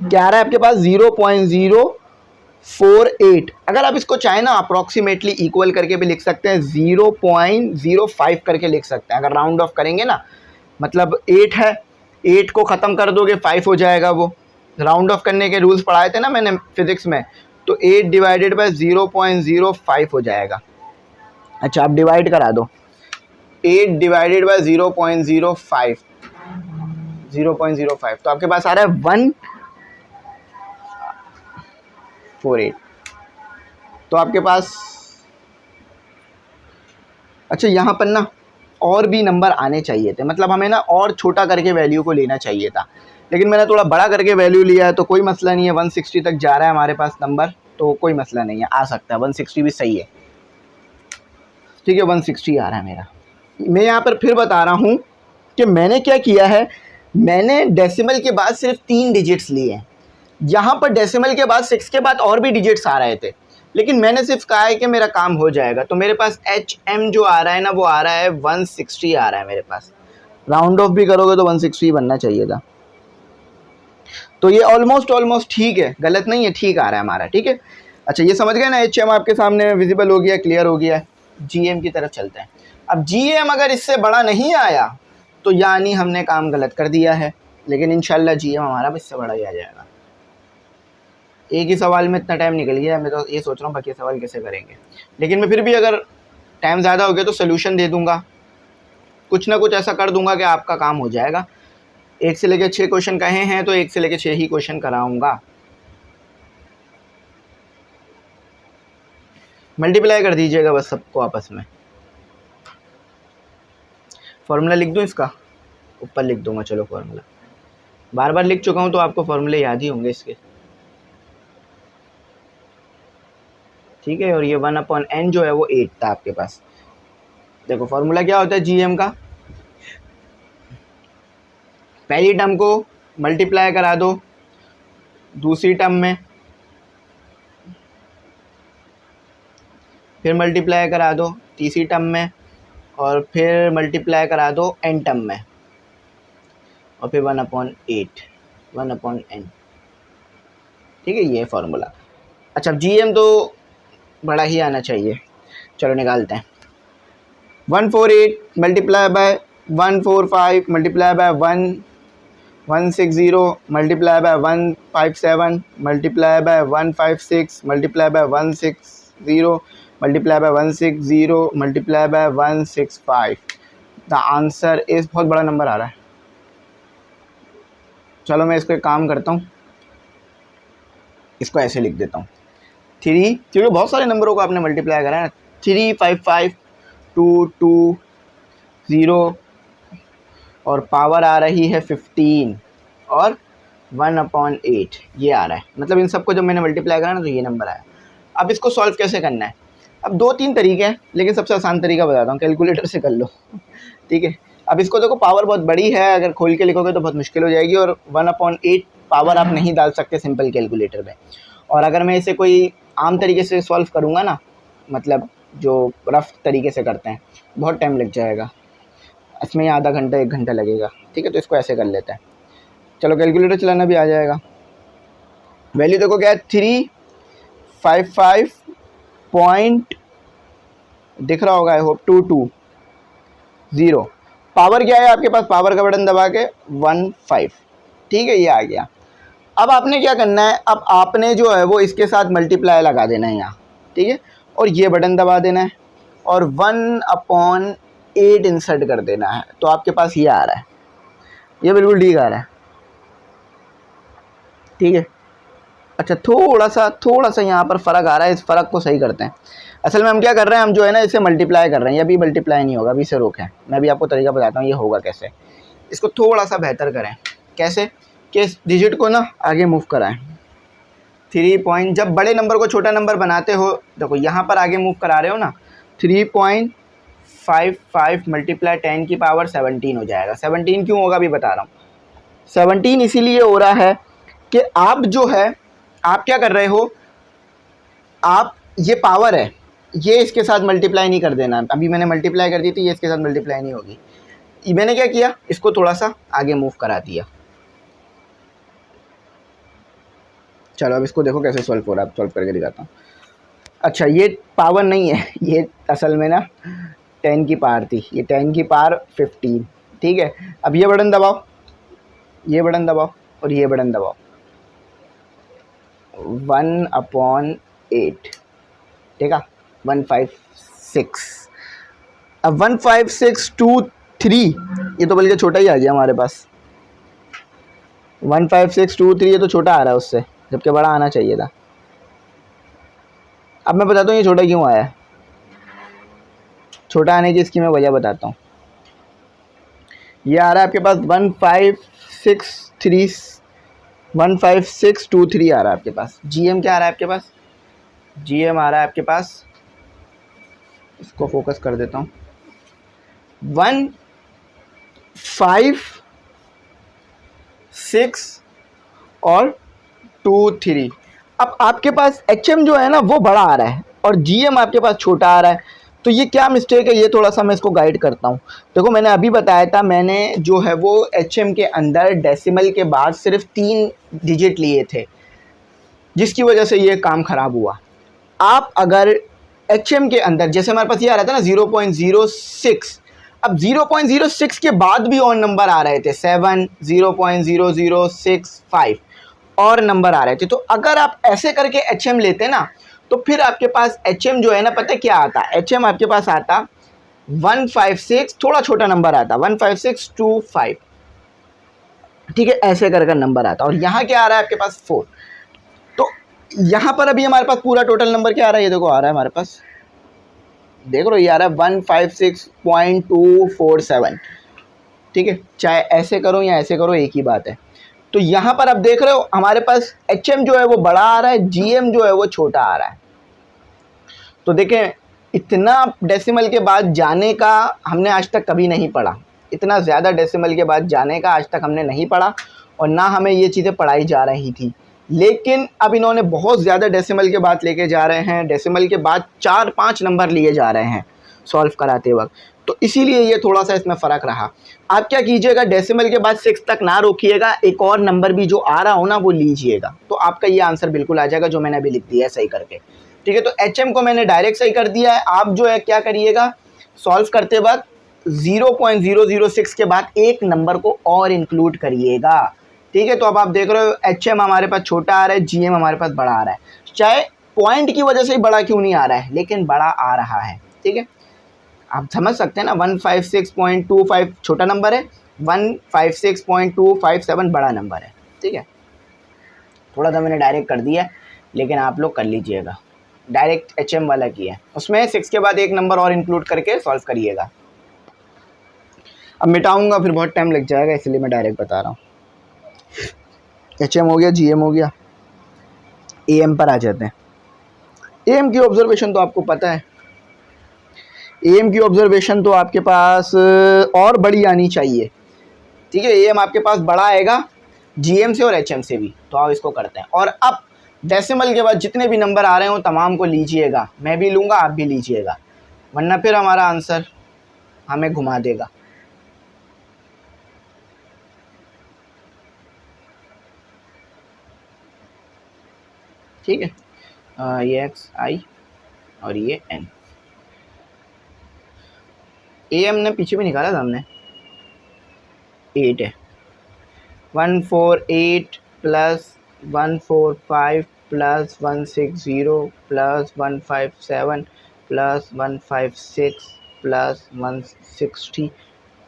क्या आ रहा है आपके पास, 0.048। अगर आप इसको चाहे ना अप्रॉक्सीमेटली इक्वल करके भी लिख सकते हैं, 0.05 करके लिख सकते हैं। अगर राउंड ऑफ करेंगे ना, मतलब 8 है, 8 को ख़त्म कर दोगे 5 हो जाएगा। वो राउंड ऑफ करने के रूल्स पढ़ाए थे ना मैंने फिजिक्स में, तो 8 डिवाइडेड बाय 0.05 हो जाएगा। अच्छा आप डिवाइड करा दो, 8 डिवाइडेड बाय 0.05, 0.05 तो आपके पास आ रहा है 148। तो आपके पास, अच्छा यहाँ पर ना और भी नंबर आने चाहिए थे, मतलब हमें ना और छोटा करके वैल्यू को लेना चाहिए था, लेकिन मैंने थोड़ा बड़ा करके वैल्यू लिया है, तो कोई मसला नहीं है। 160 तक जा रहा है हमारे पास नंबर, तो कोई मसला नहीं है, आ सकता है, 160 भी सही है, ठीक है। 160 आ रहा है मेरा। मैं यहाँ पर फिर बता रहा हूँ कि मैंने क्या किया है, मैंने डेसिमल के बाद सिर्फ 3 डिजिट्स लिए हैं। यहाँ पर डेसिमल के बाद 6 के बाद और भी डिजिट्स आ रहे थे, लेकिन मैंने सिर्फ कहा है कि मेरा काम हो जाएगा। तो मेरे पास HM जो आ रहा है ना, वो आ रहा है 160 आ रहा है मेरे पास। राउंड ऑफ भी करोगे तो 160 बनना चाहिए था। तो ये ऑलमोस्ट ठीक है, गलत नहीं है, ठीक आ रहा है हमारा, ठीक है। अच्छा ये समझ गए ना, HM आपके सामने विजिबल हो गया, क्लियर हो गया है। GM की तरफ चलते हैं। अब GM अगर इससे बड़ा नहीं आया तो यानी हमने काम गलत कर दिया है, लेकिन इंशाल्लाह GM हमारा इससे बड़ा ही आ जाएगा। एक ही सवाल में इतना टाइम निकल गया, मैं तो ये सोच रहा हूँ बाकी सवाल कैसे करेंगे, लेकिन मैं फिर भी अगर टाइम ज़्यादा हो गया तो सोल्यूशन दे दूँगा, कुछ ना कुछ ऐसा कर दूँगा कि आपका काम हो जाएगा। 1 से लेकर 6 क्वेश्चन कहे हैं तो 1 से लेकर 6 ही क्वेश्चन कराऊँगा। मल्टीप्लाई कर दीजिएगा बस सबको आपस में। फॉर्मूला लिख दूँ इसका, ऊपर लिख दूँगा, चलो फॉर्मूला बार बार लिख चुका हूँ तो आपको फॉर्मूले याद ही होंगे इसके, ठीक है। और ये 1/n जो है वो 8 था आपके पास। देखो फॉर्मूला क्या होता है GM का, पहली टर्म को मल्टीप्लाई करा दो दूसरी टर्म में, फिर मल्टीप्लाई करा दो तीसरी टर्म में, और फिर मल्टीप्लाई करा दो n टर्म में, और फिर 1/8, 1/n, ठीक है। ये फार्मूला। अच्छा GM तो बड़ा ही आना चाहिए, चलो निकालते हैं। 148 multiply by 145 multiply by 160 multiply by 157 multiply by 156 multiply by 160 multiply by 160 multiply by 165। The answer इस, बहुत बड़ा नंबर आ रहा है। चलो मैं इसको एक काम करता हूँ, इसको ऐसे लिख देता हूँ 3, क्योंकि बहुत सारे नंबरों को आपने मल्टीप्लाई करा है ना। 355,220 और पावर आ रही है 15 और 1/8 ये आ रहा है, मतलब इन सबको जब मैंने मल्टीप्लाई करा ना तो ये नंबर आया। अब इसको सॉल्व कैसे करना है, अब 2-3 तरीके हैं, लेकिन सबसे आसान तरीका बताता हूँ, कैलकुलेटर से कर लो, ठीक है। अब इसको देखो पावर बहुत बड़ी है, अगर खोल के लिखोगे तो बहुत मुश्किल हो जाएगी, और 1/8 पावर आप नहीं डाल सकते सिंपल कैलकुलेटर में। और अगर मैं इसे कोई आम तरीके से सॉल्व करूँगा ना, मतलब जो रफ तरीके से करते हैं, बहुत टाइम लग जाएगा, इसमें आधा घंटा 1 घंटा लगेगा, ठीक है। तो इसको ऐसे कर लेते हैं, चलो कैलकुलेटर चलाना भी आ जाएगा। वैल्यू देखो क्या है, 355 पॉइंट दिख रहा होगा, आई होप 220। पावर क्या है आपके पास, पावर का बटन दबा के 15, ठीक है, ये आ गया। अब आपने क्या करना है, अब आपने जो है वो इसके साथ मल्टीप्लाई लगा देना है यहाँ, ठीक है, और ये बटन दबा देना है, और 1/8 इंसर्ट कर देना है, तो आपके पास ये आ रहा है, ये बिल्कुल ठीक आ रहा है, ठीक है। अच्छा, थोड़ा सा यहाँ पर फ़र्क आ रहा है, इस फ़र्क को सही करते हैं। असल में हम क्या कर रहे हैं, हम जो है ना इसे मल्टीप्लाई कर रहे हैं, ये अभी मल्टीप्लाई नहीं होगा, अभी इसे रोकें, मैं भी आपको तरीका बताता हूँ ये होगा कैसे। इसको थोड़ा सा बेहतर करें, कैसे कि इस डिजिट को ना आगे मूव कराएं, 3 पॉइंट, जब बड़े नंबर को छोटा नंबर बनाते हो, देखो यहाँ पर आगे मूव करा रहे हो ना, 3.55 मल्टीप्लाई 10 की पावर 17 हो जाएगा। 17 क्यों होगा अभी बता रहा हूँ। 17 इसीलिए हो रहा है कि आप जो है, आप क्या कर रहे हो, आप ये पावर है, ये इसके साथ मल्टीप्लाई नहीं कर देना। अभी मैंने मल्टीप्लाई कर दी थी, ये इसके साथ मल्टीप्लाई नहीं होगी। मैंने क्या किया, इसको थोड़ा सा आगे मूव करा दिया। चलो अब इसको देखो कैसे सॉल्व हो रहा है, सॉल्व करके दिखाता हूँ। अच्छा, ये पावर नहीं है, ये असल में ना 10 की पावर थी, ये 10 की पावर 15, ठीक है। अब ये बटन दबाओ, ये बटन दबाओ और ये बटन दबाओ, 1/8, ठीक है, 156। अब 15623, ये तो बल्कि छोटा ही आ गया हमारे पास, 15623, ये तो छोटा आ रहा है उससे, जबकि बड़ा आना चाहिए था। अब मैं बताता हूँ ये छोटा क्यों आया है, छोटा आने की इसकी मैं वजह बताता हूँ। ये आ रहा है आपके पास 15623 आ रहा है आपके पास। GM क्या आ रहा है आपके पास, GM आ रहा है आपके पास, इसको फोकस कर देता हूँ, 156 और 23। अब आपके पास HM जो है ना वो बड़ा आ रहा है और GM आपके पास छोटा आ रहा है, तो ये क्या मिस्टेक है, ये थोड़ा सा मैं इसको गाइड करता हूँ। देखो मैंने अभी बताया था, मैंने जो है वो HM के अंदर डेसिमल के बाद सिर्फ 3 डिजिट लिए थे, जिसकी वजह से ये काम ख़राब हुआ। आप अगर HM के अंदर, जैसे हमारे पास ये आ रहा था ना 0.06, अब 0.06 के बाद भी और नंबर आ रहे थे, 7, 0.0065 और नंबर आ रहे थे। तो अगर आप ऐसे करके HM लेते ना, तो फिर आपके पास HM जो है ना, पता है क्या आता, HM आपके पास आता 156, थोड़ा छोटा नंबर आता 15625, ठीक है, ऐसे करके नंबर आता। और यहाँ क्या आ रहा है आपके पास 4। तो यहाँ पर अभी हमारे पास पूरा टोटल नंबर क्या आ रहा है, ये देखो आ रहा है हमारे पास, देख लो ये आ रहा है 156.247, ठीक है, चाहे ऐसे करो या ऐसे करो एक ही बात है। तो यहाँ पर आप देख रहे हो हमारे पास HM जो है वो बड़ा आ रहा है, GM जो है वो छोटा आ रहा है। तो देखें, इतना डेसिमल के बाद जाने का हमने आज तक कभी नहीं पढ़ा, इतना ज़्यादा डेसिमल के बाद जाने का आज तक हमने नहीं पढ़ा, और ना हमें ये चीज़ें पढ़ाई जा रही थी। लेकिन अब इन्होंने बहुत ज़्यादा डेसिमल के बाद लेके जा रहे हैं, डेसिमल के बाद 4-5 नंबर लिए जा रहे हैं सॉल्व कराते वक्त, तो इसीलिए ये थोड़ा सा इसमें फ़र्क रहा। आप क्या कीजिएगा, डेसिमल के बाद 6 तक ना रोकिएगा, एक और नंबर भी जो आ रहा हो ना वो लीजिएगा, तो आपका ये आंसर बिल्कुल आ जाएगा जो मैंने अभी लिख दिया है सही करके, ठीक है। तो HM को मैंने डायरेक्ट सही कर दिया है। आप जो है क्या करिएगा, सॉल्व करते वक्त 0.006 के बाद एक नंबर को और इंक्लूड करिएगा, ठीक है। तो अब आप देख रहे हो HM हमारे पास छोटा आ रहा है, GM हमारे पास बड़ा आ रहा है, चाहे पॉइंट की वजह से ही बड़ा क्यों नहीं आ रहा है, लेकिन बड़ा आ रहा है, ठीक है। आप समझ सकते हैं ना, 156.25 छोटा नंबर है, 156.257 बड़ा नंबर है, ठीक है। थोड़ा सा मैंने डायरेक्ट कर दिया है, लेकिन आप लोग कर लीजिएगा, डायरेक्ट HM वाला किया है, उसमें 6 के बाद एक नंबर और इंक्लूड करके सॉल्व करिएगा। अब मिटाऊंगा फिर बहुत टाइम लग जाएगा, इसलिए मैं डायरेक्ट बता रहा हूँ। HM हो गया, GM हो गया, AM पर आ जाते हैं। AM की ऑब्जर्वेशन तो आपको पता है, AM की ऑब्जर्वेशन तो आपके पास और बड़ी आनी चाहिए, ठीक है। AM आपके पास बड़ा आएगा GM से और HM से भी, तो आप इसको करते हैं। और अब डेसिमल के बाद जितने भी नंबर आ रहे हो तमाम को लीजिएगा, मैं भी लूँगा आप भी लीजिएगा, वरना फिर हमारा आंसर हमें घुमा देगा। ठीक है, ये XI और ये N, AM ने पीछे भी निकाला था हमने, 8 है, 148 plus 145 plus 160 plus 157 plus 156 plus 160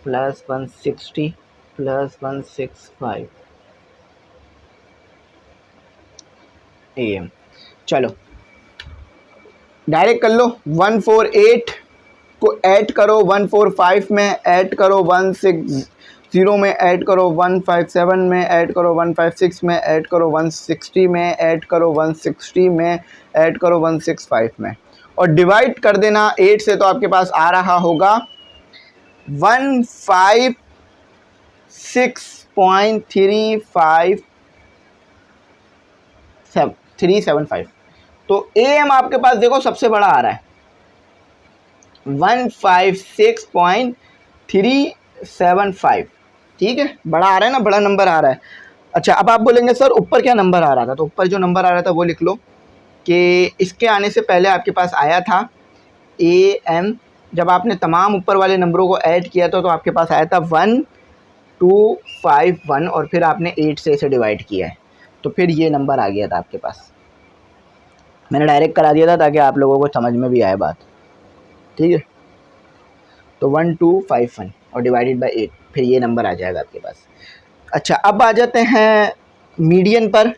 plus 160 plus 165 AM। चलो डायरेक्ट कर लो। 148 को ऐड करो 145 में, ऐड करो 160 में, ऐड करो 157 में, ऐड करो 156 में, ऐड करो 160 में, ऐड करो 160 में, ऐड करो 165 में, और डिवाइड कर देना 8 से। तो आपके पास आ रहा होगा 156.375। तो AM आपके पास देखो सबसे बड़ा आ रहा है 156.375। ठीक है, बड़ा आ रहा है ना, बड़ा नंबर आ रहा है। अच्छा, अब आप बोलेंगे सर ऊपर क्या नंबर आ रहा था? तो ऊपर जो नंबर आ रहा था वो लिख लो कि इसके आने से पहले आपके पास आया था AM। जब आपने तमाम ऊपर वाले नंबरों को ऐड किया था तो आपके पास आया था 1251, और फिर आपने 8 से इसे डिवाइड किया है, तो फिर ये नंबर आ गया था आपके पास। मैंने डायरेक्ट करा दिया था ताकि आप लोगों को समझ में भी आए बात। ठीक है, तो 1251 और डिवाइडेड बाय 8, फिर ये नंबर आ जाएगा आपके पास। अच्छा, अब आ जाते हैं मीडियन पर।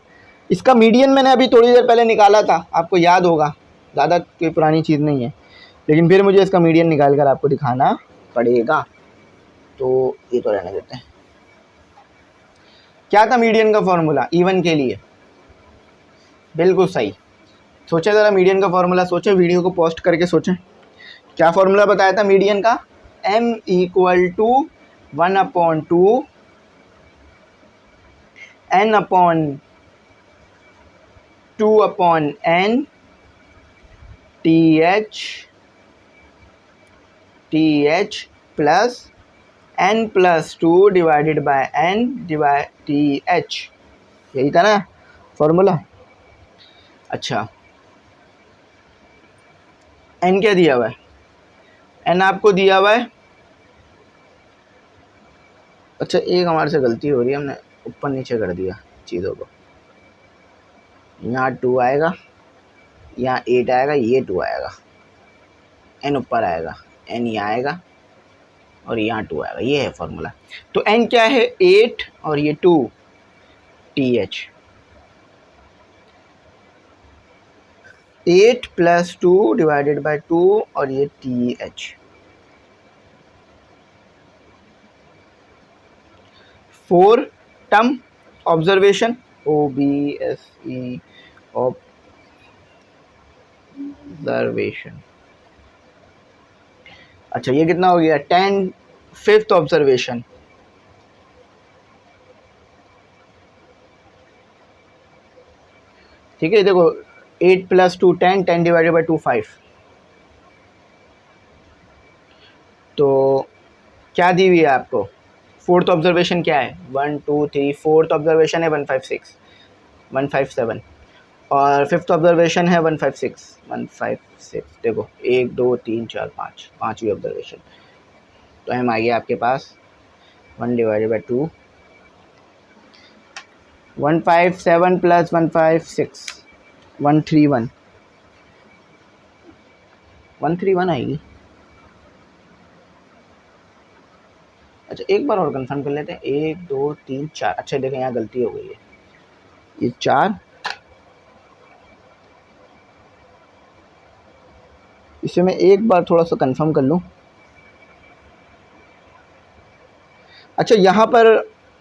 इसका मीडियन मैंने अभी थोड़ी देर पहले निकाला था, आपको याद होगा, ज़्यादा कोई पुरानी चीज़ नहीं है, लेकिन फिर मुझे इसका मीडियन निकाल कर आपको दिखाना पड़ेगा। तो ये तो रहने देते हैं। क्या था मीडियन का फॉर्मूला इवन के लिए? बिल्कुल सही सोचे, ज़रा मीडियन का फॉर्मूला सोचें, वीडियो को पोस्ट करके सोचें। क्या फॉर्मूला बताया था मीडियन का? M = 1/2 n/2/n TH plus n+2 divided by n TH। यही था ना फॉर्मूला? अच्छा, n क्या दिया हुआ है? n आपको दिया हुआ है, अच्छा एक हमारे से गलती हो रही है, हमने ऊपर नीचे कर दिया चीज़ों को। यहाँ 2 आएगा, यहाँ 8 आएगा, ये 2 आएगा, n ऊपर आएगा, n यहाँ आएगा और यहाँ 2 आएगा। ये है फॉर्मूला। तो n क्या है? 8 और ये 2 TH। 8 + 2 डिवाइडेड बाय 2 और ये TH। 4 term observation, OBSE observation. अच्छा, ये कितना हो गया? 10 5th ऑब्जर्वेशन। ठीक है, देखो 8 + 2 10, 10 डिवाइडेड बाई 2 5। तो क्या दी हुई है आपको? 4th ऑब्जर्वेशन क्या है? 1 2 3, 4th ऑब्जर्वेशन है 156 157, और 5th ऑब्जर्वेशन है 156। देखो 1 2 3 4 5, पाँचवीं ऑब्जर्वेशन। तो हम आ गया आपके पास 1 डिवाइडेड बाई 2, 157 + 156 131 आएगी। अच्छा, एक बार और कंफर्म कर लेते हैं। 1 2 3 4। अच्छा देखें, यहाँ गलती हो गई है, ये 4, इसे मैं एक बार थोड़ा सा कंफर्म कर लूँ। अच्छा, यहाँ पर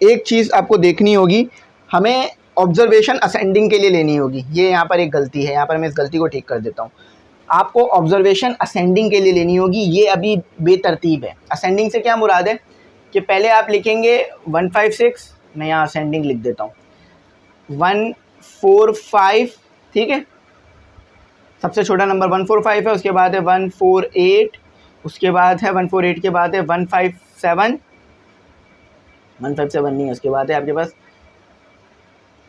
एक चीज़ आपको देखनी होगी, हमें ऑब्जर्वेशन असेंडिंग के लिए लेनी होगी। ये यहाँ पर एक गलती है, यहाँ पर मैं इस गलती को ठीक कर देता हूँ। आपको ऑब्जर्वेशन असेंडिंग के लिए लेनी होगी, ये अभी बेतरतीब है। असेंडिंग से क्या मुराद है कि पहले आप लिखेंगे 156, मैं यहाँ असेंडिंग लिख देता हूँ 145। ठीक है, सबसे छोटा नंबर 145 है, उसके बाद है 148, उसके बाद है 148 के बाद है 157 नहीं है, उसके बाद है आपके पास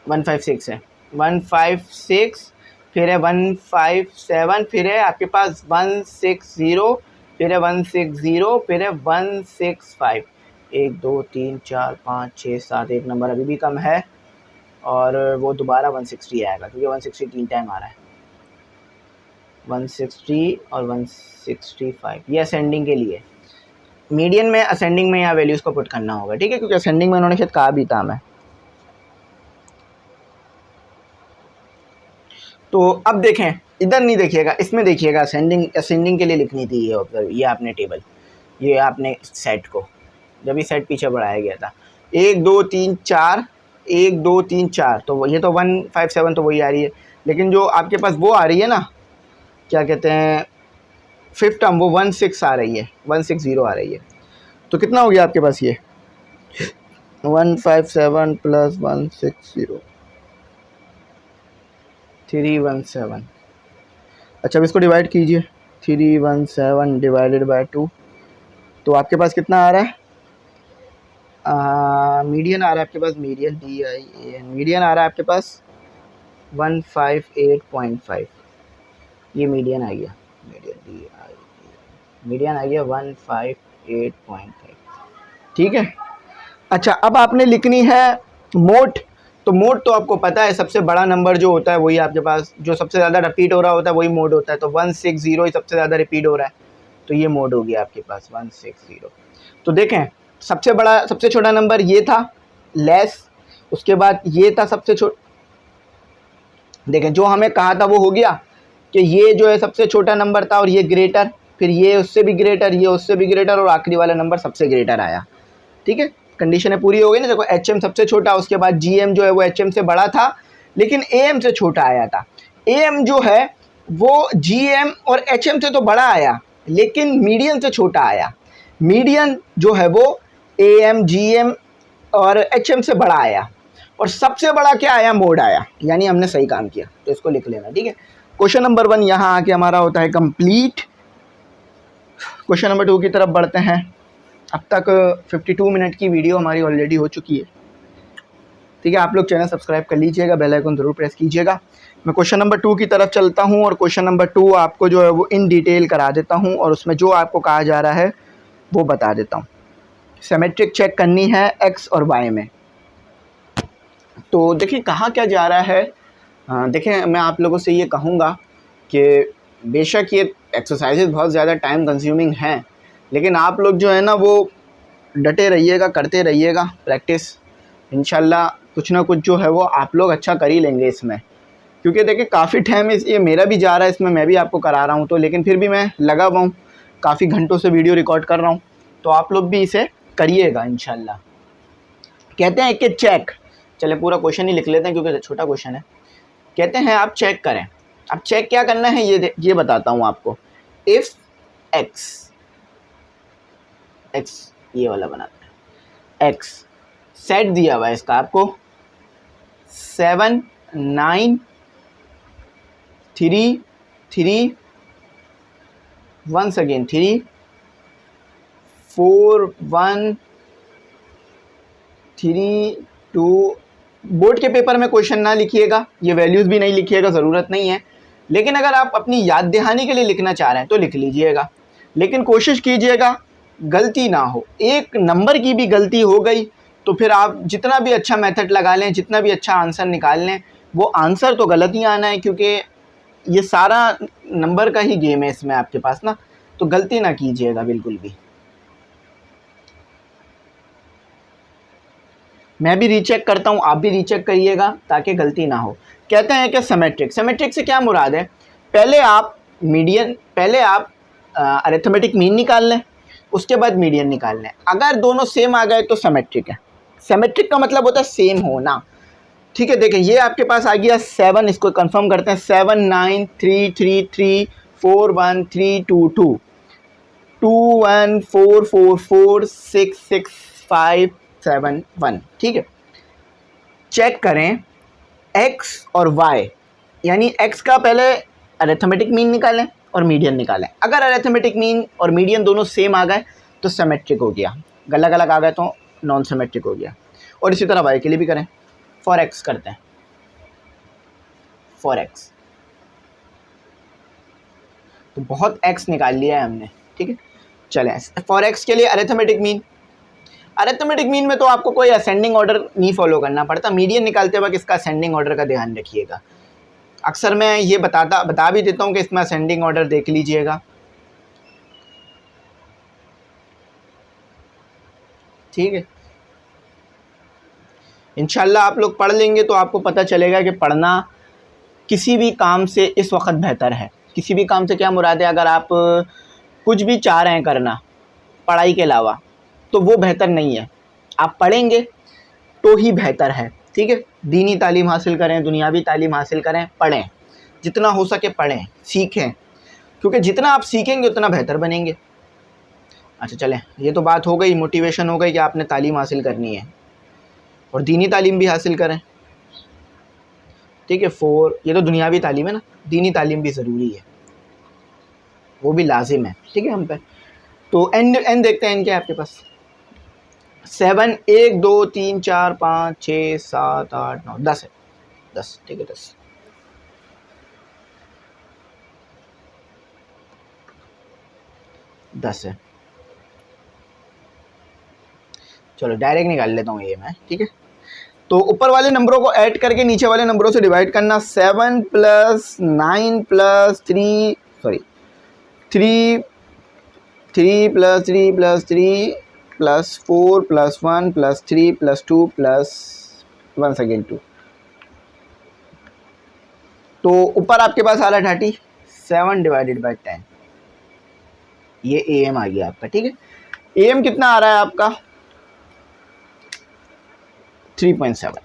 156 है, 156, फिर है 157, फिर है आपके पास 160, फिर है 160, फिर है 165। 1 2 3 4 5 6 7, एक नंबर अभी भी कम है, और वो दोबारा 160 आएगा क्योंकि 160 3 टाइम आ रहा है। 160 और 165, ये असेंडिंग के लिए। मीडियन में असेंडिंग में यहाँ वैल्यूज़ को पुट करना होगा, ठीक है, क्योंकि असेंडिंग में उन्होंने शायद कहा भी था मैं। तो अब देखें, इधर नहीं देखिएगा, इसमें देखिएगा, असेंडिंग के लिए लिखनी थी ये ऑब्जर्व, ये आपने टेबल, ये आपने सेट को, जब ये सेट पीछे बढ़ाया गया था 1 2 3 4, 1 2 3 4, तो ये तो 157 तो वही आ रही है, लेकिन जो आपके पास वो आ रही है ना, क्या कहते हैं, फिफ्थ टर्म, वो 16 आ रही है, 160 आ रही है। तो कितना हो गया आपके पास ये 157 प्लस 160, 317। अच्छा, अब इसको डिवाइड कीजिए, 317 डिवाइडेड बाय 2, तो आपके पास कितना आ रहा है, मीडियन आ रहा है आपके पास, मीडियन DIAN, मीडियन आ रहा है आपके पास 158.5, ये मीडियन आ गया, मीडियन आ गया 158.5, ठीक है। अच्छा, अब आपने लिखनी है मोड, तो मोड तो आपको पता है, सबसे बड़ा नंबर जो होता है वही आपके पास, जो सबसे ज़्यादा रिपीट हो रहा होता है वही मोड होता है, तो 160 ही सबसे ज़्यादा रिपीट हो रहा है, तो ये मोड हो गया आपके पास 160। तो देखें, सबसे छोटा नंबर ये था लेस, उसके बाद ये था सबसे छोटा, देखें जो हमें कहा था वो हो गया कि ये जो है सबसे छोटा नंबर था और ये ग्रेटर, फिर ये उससे भी ग्रेटर, ये उससे भी ग्रेटर, और आखिरी वाला नंबर सबसे ग्रेटर आया, ठीक है। कंडीशनें पूरी हो गई ना। देखो HM सबसे छोटा, उसके बाद GM जो है वो HM से बड़ा था लेकिन AM से छोटा आया था, AM जो है वो GM और HM से तो बड़ा आया लेकिन मीडियन से छोटा आया, मीडियन जो है वो AM GM और HM से बड़ा आया, और सबसे बड़ा क्या आया, मोड आया, यानी हमने सही काम किया, तो इसको लिख लेना, ठीक है। क्वेश्चन नंबर 1 यहाँ आके हमारा होता है कंप्लीट। क्वेश्चन नंबर 2 की तरफ बढ़ते हैं। अब तक 52 मिनट की वीडियो हमारी ऑलरेडी हो चुकी है, ठीक है। आप लोग चैनल सब्सक्राइब कर लीजिएगा, बेल आइकन ज़रूर प्रेस कीजिएगा। मैं क्वेश्चन नंबर 2 की तरफ चलता हूँ और क्वेश्चन नंबर 2 आपको जो है वो इन डिटेल करा देता हूँ और उसमें जो आपको कहा जा रहा है वो बता देता हूँ। सिमेट्रिक चेक करनी है x और y में। तो देखिए कहा क्या जा रहा है, देखें मैं आप लोगों से ये कहूँगा कि बेशक ये एक्सरसाइजेज बहुत ज़्यादा टाइम कंज्यूमिंग हैं, लेकिन आप लोग जो है ना वो डटे रहिएगा, करते रहिएगा प्रैक्टिस, इंशाल्लाह कुछ ना कुछ जो है वो आप लोग अच्छा कर ही लेंगे इसमें। क्योंकि देखिए काफ़ी टाइम ये मेरा भी जा रहा है इसमें, मैं भी आपको करा रहा हूँ, तो लेकिन फिर भी मैं लगा हुआ हूँ, काफ़ी घंटों से वीडियो रिकॉर्ड कर रहा हूँ, तो आप लोग भी इसे करिएगा इंशाल्लाह। कहते हैं कि चेक, चले पूरा क्वेश्चन ही लिख लेते हैं क्योंकि छोटा क्वेश्चन है। कहते हैं आप चेक करें, अब चेक क्या करना है ये बताता हूँ आपको। इफ़ x ये वाला बनाते हैं, x सेट दिया हुआ है इसका आपको 7 9 3 3 वंस अगेन 3 4 1 3 2। बोर्ड के पेपर में क्वेश्चन ना लिखिएगा, ये वैल्यूज़ भी नहीं लिखिएगा, ज़रूरत नहीं है, लेकिन अगर आप अपनी याद दहानी के लिए लिखना चाह रहे हैं तो लिख लीजिएगा, लेकिन कोशिश कीजिएगा गलती ना हो। एक नंबर की भी गलती हो गई तो फिर आप जितना भी अच्छा मेथड लगा लें, जितना भी अच्छा आंसर निकाल लें, वो आंसर तो गलत ही आना है, क्योंकि ये सारा नंबर का ही गेम है इसमें आपके पास ना, तो गलती ना कीजिएगा बिल्कुल भी। मैं भी रीचेक करता हूँ, आप भी रीचेक करिएगा ताकि गलती ना हो। कहते हैं कि सिमेट्रिक से क्या मुराद है, पहले आप अरिथमेटिक मीन निकाल लें, उसके बाद मीडियन निकाल लें। अगर दोनों सेम आ गए तो सिमेट्रिक है। सिमेट्रिक का मतलब होता है सेम होना, ठीक है। देखें ये आपके पास आ गया 7, इसको कंफर्म करते हैं, 7 9 3 3 3 4 1 3 2 2 2 1 4 4 4 6 6 5 7 1, ठीक है। चेक करें x और y, यानी x का पहले अरिथमेटिक मीन निकालें और मीडियन निकालें। अगर अरिथमेटिक मीन और मीडियन दोनों सेम आ गए तो सिमेट्रिक हो गया, अलग अलग आ गए तो नॉन सिमेट्रिक हो गया। और इसी तरह y के लिए भी करें। फॉर x करते हैं, फॉर x तो बहुत x निकाल लिया है हमने, ठीक है। चलें फॉर x के लिए अरिथमेटिक मीन में तो आपको कोई असेंडिंग ऑर्डर नहीं फॉलो करना पड़ता, मीडियन निकालते वक्त इसका असेंडिंग ऑर्डर का ध्यान रखिएगा। अक्सर मैं ये बता भी देता हूँ कि इसमें असेंडिंग ऑर्डर देख लीजिएगा, ठीक है। इंशाल्लाह आप लोग पढ़ लेंगे तो आपको पता चलेगा कि पढ़ना किसी भी काम से इस वक्त बेहतर है। किसी भी काम से क्या मुराद है, अगर आप कुछ भी चाह रहे हैं करना पढ़ाई के अलावा तो वो बेहतर नहीं है, आप पढ़ेंगे तो ही बेहतर है, ठीक है। दीनी तालीम हासिल करें, दुनियावी तालीम हासिल करें, पढ़ें, जितना हो सके पढ़ें, सीखें, क्योंकि जितना आप सीखेंगे उतना बेहतर बनेंगे। अच्छा चलें, ये तो बात हो गई, मोटिवेशन हो गई कि आपने तालीम हासिल करनी है और दीनी तालीम भी हासिल करें, ठीक है। 4 ये तो दुनियावी तालीम है ना, दीनी तालीम भी ज़रूरी है, वो भी लाजिम है, ठीक है हम पे। तो एन देखते हैं, एन क्या है आपके पास? 7 1 2 3 4 5 6 7 8 9 10 है, 10, ठीक है 10 है। चलो डायरेक्ट निकाल लेता हूँ ये मैं, ठीक है। तो ऊपर वाले नंबरों को ऐड करके नीचे वाले नंबरों से डिवाइड करना। 7 + 9 + 3 सॉरी 3 3 + 3 + 3 + 4 + 1 + 3 + 2 + 1 सेकेंड 2। तो ऊपर आपके पास आ रहा है 30, 7 / 10, ये AM आ गया आपका, ठीक है। AM कितना आ रहा है आपका? 3.7।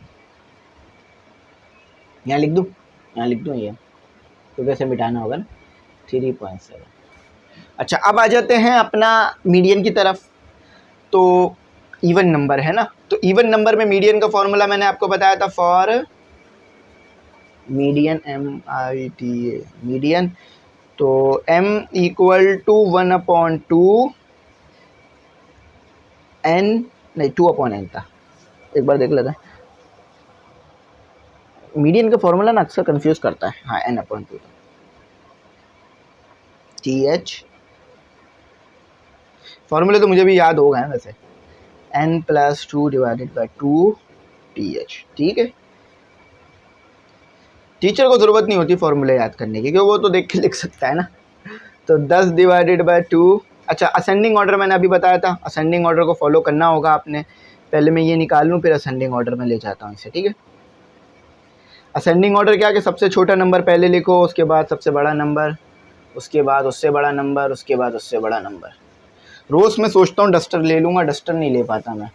यहाँ लिख दूँ, यहाँ लिख दूँ ये, तो कैसे मिटाना होगा ना, 3.7। अच्छा अब आ जाते हैं अपना मीडियन की तरफ। तो इवन नंबर है ना, तो इवन नंबर में मीडियन का फॉर्मूला मैंने आपको बताया था, फॉर मीडियन MITA मीडियन, तो M = 1/2 n, नहीं 2/n था, एक बार देख लेते हैं। मीडियन का फॉर्मूला ना अक्सर कंफ्यूज करता है, हाँ n/2 TH, फॉर्मूले तो मुझे भी याद हो गए हैं वैसे, n + 2 / 2 TH, ठीक है। टीचर को ज़रूरत नहीं होती फॉर्मूले याद करने की, क्योंकि वो तो देख के लिख सकता है ना। तो 10 / 2। अच्छा असेंडिंग ऑर्डर मैंने अभी बताया था, असेंडिंग ऑर्डर को फॉलो करना होगा आपने। पहले मैं ये निकाल लूँ, फिर असेंडिंग ऑर्डर में ले जाता हूँ इसे, ठीक है। असेंडिंग ऑर्डर क्या कि सबसे छोटा नंबर पहले लिखो, उसके बाद सबसे बड़ा नंबर, उसके बाद उससे बड़ा नंबर, उसके बाद उससे बड़ा नंबर। रोज़ मैं सोचता हूँ डस्टर ले लूँगा, डस्टर नहीं ले पाता मैं।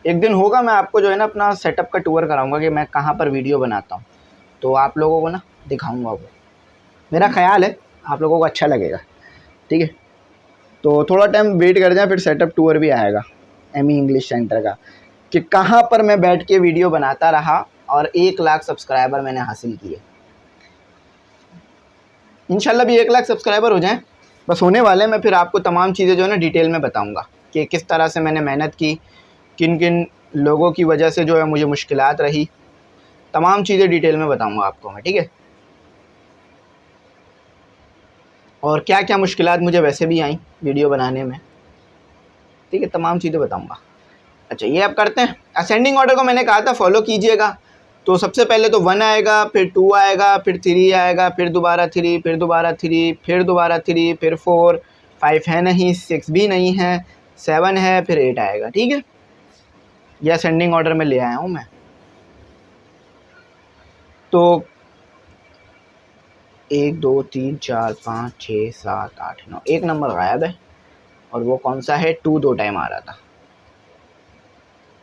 एक दिन होगा मैं आपको जो है ना अपना सेटअप का टूर कराऊँगा कि मैं कहाँ पर वीडियो बनाता हूँ, तो आप लोगों को ना दिखाऊँगा वो। मेरा ख्याल है आप लोगों को अच्छा लगेगा, ठीक है। तो थोड़ा टाइम वेट कर जाए, फिर सेटअप टूर भी आएगा ME इंग्लिश सेंटर का, कि कहाँ पर मैं बैठ के वीडियो बनाता रहा और 1 लाख सब्सक्राइबर मैंने हासिल किए। इंशाल्लाह भी 1 लाख सब्सक्राइबर हो जाएं, बस होने वाले हैं। मैं फिर आपको तमाम चीज़ें जो है ना डिटेल में बताऊंगा कि किस तरह से मैंने मेहनत की, किन किन लोगों की वजह से जो है मुझे मुश्किलात रही, तमाम चीज़ें डिटेल में बताऊंगा आपको मैं, ठीक है। और क्या क्या मुश्किलात मुझे वैसे भी आई वीडियो बनाने में, ठीक है, तमाम चीज़ें बताऊंगा। अच्छा ये अब करते हैं असेंडिंग ऑर्डर को, मैंने कहा था फॉलो कीजिएगा। तो सबसे पहले तो 1 आएगा, फिर 2 आएगा, फिर 3 आएगा, फिर दोबारा 3, फिर दोबारा 3, फिर दोबारा 3, फिर 4, 5 है नहीं, 6 भी नहीं है, 7 है, फिर 8 आएगा, ठीक है। यह असेंडिंग ऑर्डर में ले आया हूँ मैं। तो 1 2 3 4 5 6 7 8 9, एक नंबर गायब है, और वो कौन सा है? 2 2 टाइम आ रहा था,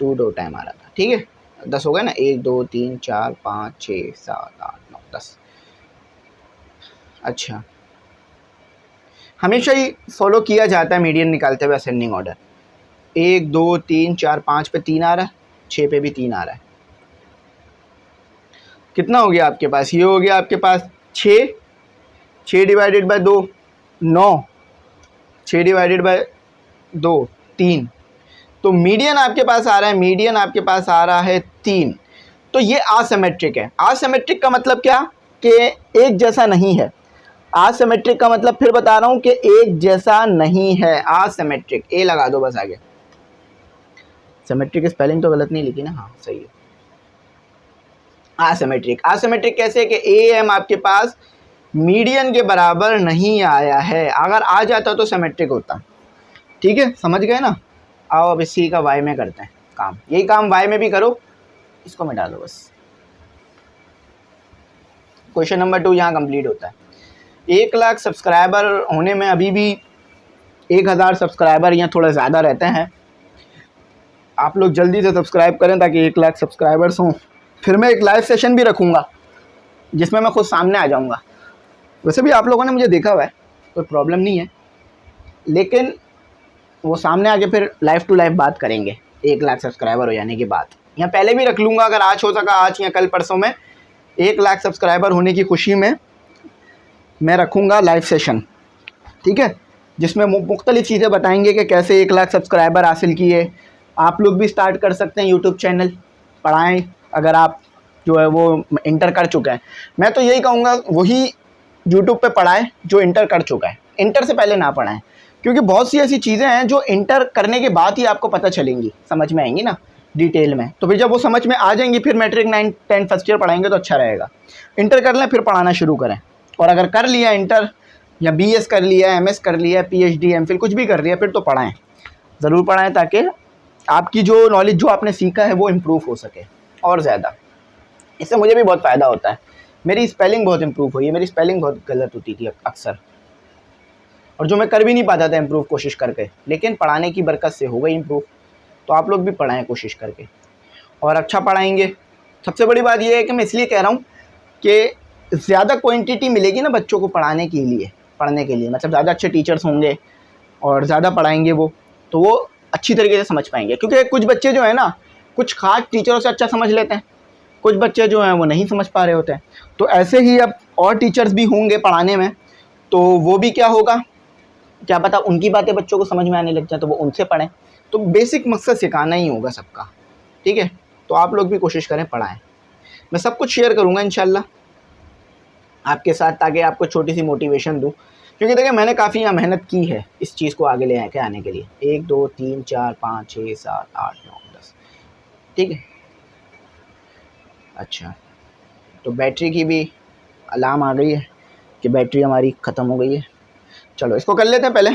2 2 टाइम आ रहा था, ठीक है। 10 हो गए ना, 1 2 3 4 5 6 7 8 9 10। अच्छा हमेशा ही फॉलो किया जाता है मीडियन निकालते हुए असेंडिंग ऑर्डर। 1 2 3 4 5 पे 3 आ रहा है, 6 पे भी 3 आ रहा है। कितना हो गया आपके पास? ये हो गया आपके पास 6, 6 / 2 9, 6 / 2 3। तो मीडियन आपके पास आ रहा है, मीडियन आपके पास आ रहा है 3। तो ये आसिमेट्रिक है। आसिमेट्रिक का मतलब क्या कि एक जैसा नहीं है। आसिमेट्रिक का मतलब फिर बता रहा हूं कि एक जैसा नहीं है। आसिमेट्रिक, ए लगा दो बस आगे। सिमेट्रिक स्पेलिंग तो गलत नहीं लिखी ना? हाँ सही है। आसिमेट्रिक। आसिमेट्रिक कैसे है कि AM आपके पास मीडियन के बराबर नहीं आया है, अगर आ जाता तो सिमेट्रिक होता। ठीक है, समझ गए ना। आओ अब इसी का वाई में करते हैं काम, यही काम वाई में भी करो, इसको मिटा दो बस। क्वेश्चन नंबर 2 यहाँ कंप्लीट होता है। 1 लाख सब्सक्राइबर होने में अभी भी 1000 सब्सक्राइबर या थोड़ा ज़्यादा रहते हैं। आप लोग जल्दी से सब्सक्राइब करें ताकि 1 लाख सब्सक्राइबर्स हों। फिर मैं एक लाइव सेशन भी रखूँगा जिसमें मैं खुद सामने आ जाऊँगा। वैसे भी आप लोगों ने मुझे देखा हुआ है, कोई प्रॉब्लम नहीं है, लेकिन वो सामने आके फिर लाइव टू लाइव बात करेंगे 1 लाख सब्सक्राइबर हो जाने की बात। या पहले भी रख लूँगा, अगर आज हो सका आज या कल परसों में 1 लाख सब्सक्राइबर होने की खुशी में मैं रखूँगा लाइव सेशन। ठीक है, जिसमें मुख्तलिफ़ चीज़ें बताएंगे कि कैसे 1 लाख सब्सक्राइबर हासिल किए। आप लोग भी स्टार्ट कर सकते हैं यूट्यूब चैनल, पढ़ाएं अगर आप जो है वो इंटर कर चुके हैं। मैं तो यही कहूँगा वही यूट्यूब पे पढ़ाएं जो इंटर कर चुका है, इंटर से पहले ना पढ़ाएं, क्योंकि बहुत सी ऐसी चीज़ें हैं जो इंटर करने के बाद ही आपको पता चलेंगी, समझ में आएंगी ना डिटेल में। तो फिर जब वो समझ में आ जाएंगी फिर मैट्रिक 9, 10 फर्स्ट ईयर पढ़ाएंगे तो अच्छा रहेगा। इंटर कर लें फिर पढ़ाना शुरू करें, और अगर कर लिया इंटर या BS कर लिया, MS कर लिया, PhD MPhil कुछ भी कर लिया फिर तो पढ़ाएं, ज़रूर पढ़ाएं, ताकि आपकी जो नॉलेज जो आपने सीखा है वो इम्प्रूव हो सके और ज़्यादा। इससे मुझे भी बहुत फ़ायदा होता है। मेरी स्पेलिंग बहुत इम्प्रूव हुई है, मेरी स्पेलिंग बहुत गलत होती थी अक्सर, और जो मैं कर भी नहीं पाता था इम्प्रूव कोशिश करके, लेकिन पढ़ाने की बरकत से हो गई इम्प्रूव। तो आप लोग भी पढ़ाएं कोशिश करके, और अच्छा पढ़ाएंगे। सबसे बड़ी बात यह है कि मैं इसलिए कह रहा हूँ कि ज़्यादा क्वांटिटी मिलेगी ना बच्चों को पढ़ने के लिए, मतलब ज़्यादा अच्छे टीचर्स होंगे और ज़्यादा पढ़ाएंगे वो, तो वो अच्छी तरीके से समझ पाएंगे। क्योंकि कुछ बच्चे जो है ना कुछ खास टीचरों से अच्छा समझ लेते हैं, कुछ बच्चे जो हैं वो नहीं समझ पा रहे होते हैं। तो ऐसे ही अब और टीचर्स भी होंगे पढ़ाने में, तो वो भी क्या होगा, क्या पता उनकी बातें बच्चों को समझ में आने लग जाए तो वो उनसे पढ़ें। तो बेसिक मकसद सिखाना ही होगा सबका। ठीक है, तो आप लोग भी कोशिश करें पढ़ाएं। मैं सब कुछ शेयर करूँगा इंशाल्लाह आपके साथ, ताकि आपको छोटी सी मोटिवेशन दूँ। क्योंकि देखिए मैंने काफ़ी यहाँ मेहनत की है इस चीज़ को आगे ले के आने के लिए। 1 2 3 4 5 6 7 8 9 10। ठीक है, अच्छा तो बैटरी की भी अलार्म आ गई है कि बैटरी हमारी ख़त्म हो गई है। चलो इसको कर लेते हैं पहले।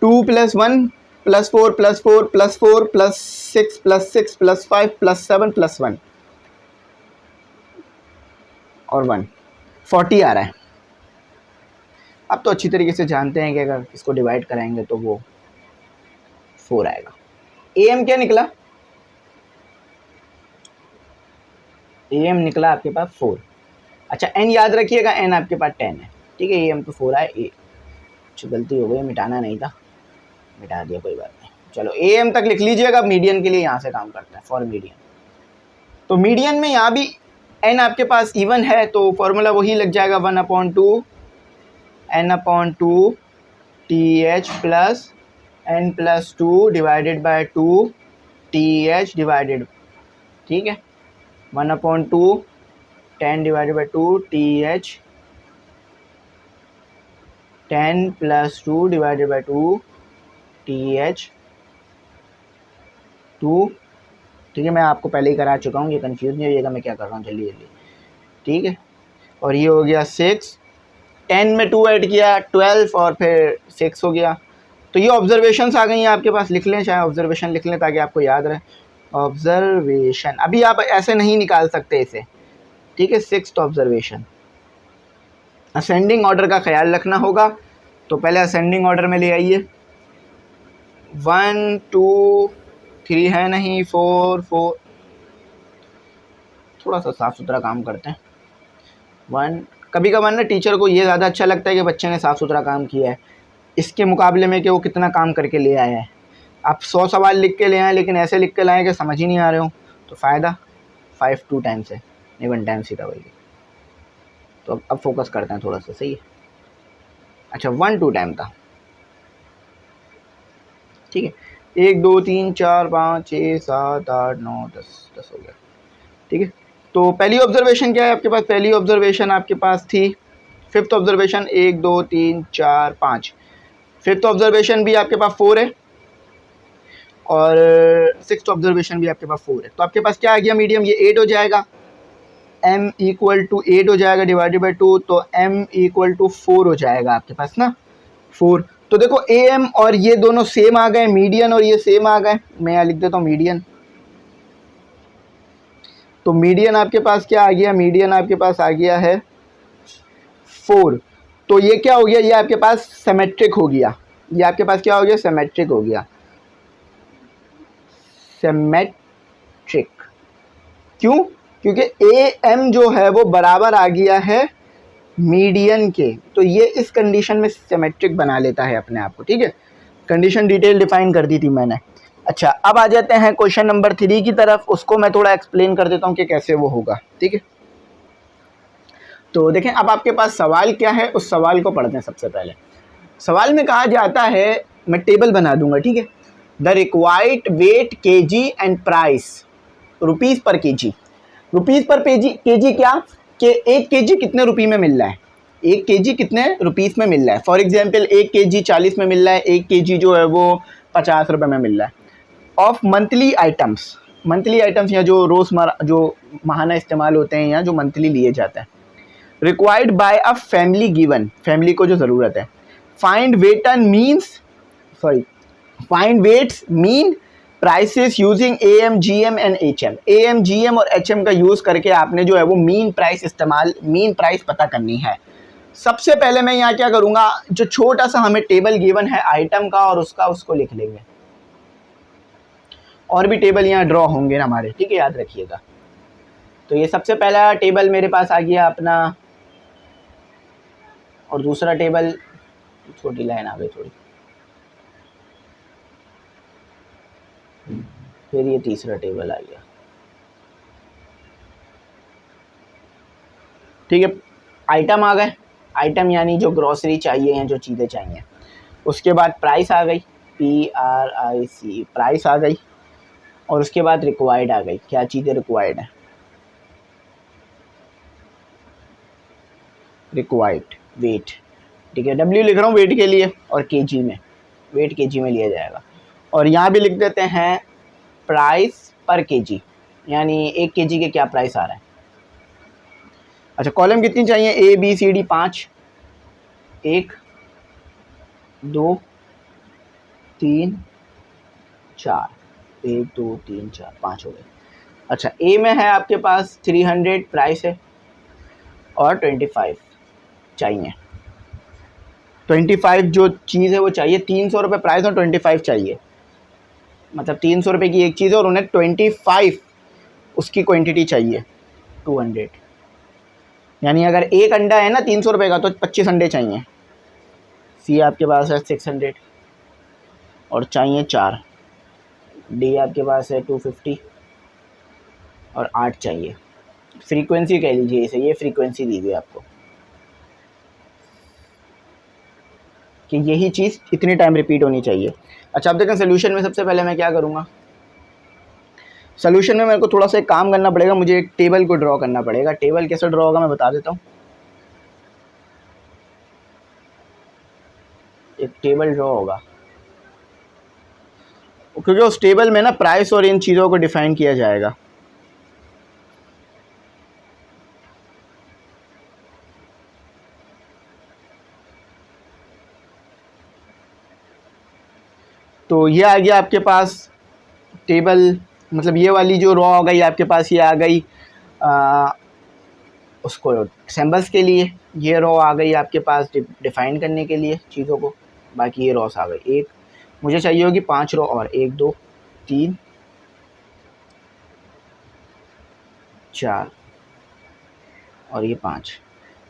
2 + 1 + 4 + 4 + 4 + 6 + 6 + 5 + 7 + 1 और 1 40 आ रहा है। अब तो अच्छी तरीके से जानते हैं कि अगर इसको डिवाइड कराएंगे तो वो 4 आएगा। AM क्या निकला? AM निकला आपके पास 4। अच्छा N याद रखिएगा, N आपके पास 10 है। ठीक है, AM तो 4 आए। अच्छा गलती हो गई, मिटाना नहीं था, मिटा दिया, कोई बात नहीं। चलो AM तक लिख लीजिएगा। मीडियन के लिए यहाँ से काम करते हैं, फॉर मीडियन। तो मीडियन में यहाँ भी N आपके पास इवन है तो फॉर्मूला वही लग जाएगा 1/2 N/2 TH + N+2 divided by 2 TH divided. ठीक है, 1/2 10 divided by 2 TH 10 + 2 divided by 2 TH 2। ठीक है, मैं आपको पहले ही करा चुका हूँ, ये कंफ्यूज नहीं होइएगा मैं क्या कर रहा हूँ, जल्दी जल्दी। ठीक है, और ये हो गया 6, 10 में 2 ऐड किया 12 और फिर 6 हो गया। तो ये ऑब्जर्वेशंस आ गई हैं आपके पास, लिख लें, चाहे ऑब्जर्वेशन लिख लें ताकि आपको याद रहे। ऑब्जर्वेशन अभी आप ऐसे नहीं निकाल सकते इसे। ठीक है, 6th ऑब्जर्वेशन। असेंडिंग ऑर्डर का ख्याल रखना होगा, तो पहले असेंडिंग ऑर्डर में ले आइए। 1 2 3 है नहीं, 4 4। थोड़ा सा साफ़ सुथरा काम करते हैं। 1 कभी कभार ना टीचर को ये ज़्यादा अच्छा लगता है कि बच्चे ने साफ़ सुथरा काम किया है, इसके मुकाबले में कि वो कितना काम करके ले आया है। आप 100 सवाल लिख के ले आए लेकिन ऐसे लिख के लाएँ कि समझ ही नहीं आ रहे हो, तो फ़ायदा 5 2 टाइम्स है, नहीं 1 टाइम सीधा वही। तो अब फोकस करते हैं थोड़ा सा, सही है। अच्छा 1 2 टाइम था। ठीक है, 1 2 3 4 5 6 7 8 9 10 हो गया। ठीक है, तो पहली ऑब्जर्वेशन क्या है आपके पास? पहली ऑब्जर्वेशन आपके पास थी 5th ऑब्जर्वेशन 1 2 3 4 5। 5th ऑब्जर्वेशन भी आपके पास 4 है। और 6th ऑब्जर्वेशन भी आपके पास 4 है। तो आपके पास क्या आ गया मीडियम, ये 8 हो जाएगा, m इक्वल टू 8 हो जाएगा डिवाइडेड बाई 2, तो m इक्वल टू 4 हो जाएगा आपके पास ना 4। तो देखो am और ये दोनों सेम आ गए, मीडियन और ये सेम आ गए, मैं यहाँ लिख देता हूँ मीडियन। तो मीडियन आपके पास क्या आ गया, मीडियन आपके पास आ गया है 4। तो ये क्या हो गया, ये आपके पास सिमेट्रिक हो गया, ये आपके पास क्या हो गया, सिमेट्रिक हो गया, सिमेट्रिक। क्यों, क्योंकि ए एम जो है वो बराबर आ गया है मीडियन के, तो ये इस कंडीशन में सिमेट्रिक बना लेता है अपने आप को। ठीक है, कंडीशन डिटेल डिफाइन कर दी थी मैंने। अच्छा, अब आ जाते हैं क्वेश्चन नंबर 3 की तरफ, उसको मैं थोड़ा एक्सप्लेन कर देता हूँ कि कैसे वो होगा। ठीक है, तो देखें अब आपके पास सवाल क्या है, उस सवाल को पढ़ते हैं। सबसे पहले सवाल में कहा जाता है, मैं टेबल बना दूंगा, ठीक है, the required wait KG and price rupees पर केजी। रुपीज़ पर केजी क्या, कि 1 केजी कितने रुपये में मिल रहा है, 1 केजी कितने रुपीज़ में मिल रहा है। फॉर एग्जांपल 1 केजी 40 में मिल रहा है, 1 केजी जो है वो 50 रुपये में मिल रहा है। Of monthly items, monthly items या जो रोज़मर्रा जो माहाना इस्तेमाल होते हैं या जो मंथली लिए जाते हैं। Required by a family given, family को जो ज़रूरत है। Find weight and means, sorry find weights mean prices using AM GM and HM। AM GM और HM का यूज़ करके आपने जो है वो मीन प्राइस पता करनी है। सबसे पहले मैं यहाँ क्या करूँगा, जो छोटा सा हमें टेबल गिवन है आइटम का और उसका, उसको लिख लेंगे। और भी टेबल यहाँ ड्रॉ होंगे ना हमारे, ठीक है, याद रखिएगा। तो ये सबसे पहला टेबल मेरे पास आ गया अपना, और दूसरा टेबल, छोटी लाइन आ गई थोड़ी, फिर ये तीसरा टेबल आ गया। ठीक है, आइटम आ गए, आइटम यानी जो ग्रॉसरी चाहिए हैं, जो चीज़ें चाहिए। उसके बाद प्राइस आ गई, PRIC, प्राइस आ गई। और उसके बाद रिक्वायर्ड आ गई, क्या चीज़ें रिक्वायर्ड है, रिक्वायर्ड वेट। ठीक है, W लिख रहा हूँ वेट के लिए, और केजी में, वेट केजी में लिया जाएगा। और यहाँ भी लिख देते हैं प्राइस पर केजी, यानी 1 केजी के क्या प्राइस आ रहा है। अच्छा, कॉलम कितनी चाहिए, ABCD 5, 1 2 3 4, 1 2 3 4 5 हो गए। अच्छा, ए में है आपके पास 300 प्राइस है, और 25 चाहिए, 25 जो चीज़ है वो चाहिए, 300 रुपये प्राइस और 25 चाहिए, मतलब 300 रुपये की एक चीज़ है और उन्हें 25 उसकी क्वांटिटी चाहिए, 200। यानी अगर एक अंडा है ना 300 रुपये का, तो 25 अंडे चाहिए। सी आपके पास है 600 और चाहिए 4। डी आपके पास है 250 और 8 चाहिए। फ्रीक्वेंसी कह लीजिए इसे, ये फ्रीक्वेंसी दी गई आपको कि यही चीज़ इतने टाइम रिपीट होनी चाहिए। अच्छा, अब देखें सोल्यूशन में सबसे पहले मैं क्या करूँगा, सोल्यूशन में मेरे को थोड़ा सा एक काम करना पड़ेगा, मुझे एक टेबल को ड्रॉ करना पड़ेगा। टेबल कैसे ड्रॉ होगा मैं बता देता हूँ। एक टेबल ड्रॉ होगा, क्योंकि उस टेबल में ना प्राइस और इन चीज़ों को डिफाइन किया जाएगा। तो ये आ गया आपके पास टेबल, मतलब ये वाली जो रो आ गई आपके पास, ये आ गई उसको सैम्बल्स के लिए, ये रो आ गई आपके पास डिफाइन करने के लिए चीज़ों को। बाकी ये रॉस आ गई। एक मुझे चाहिए होगी 5 रो और 1 2 3 4 और ये 5।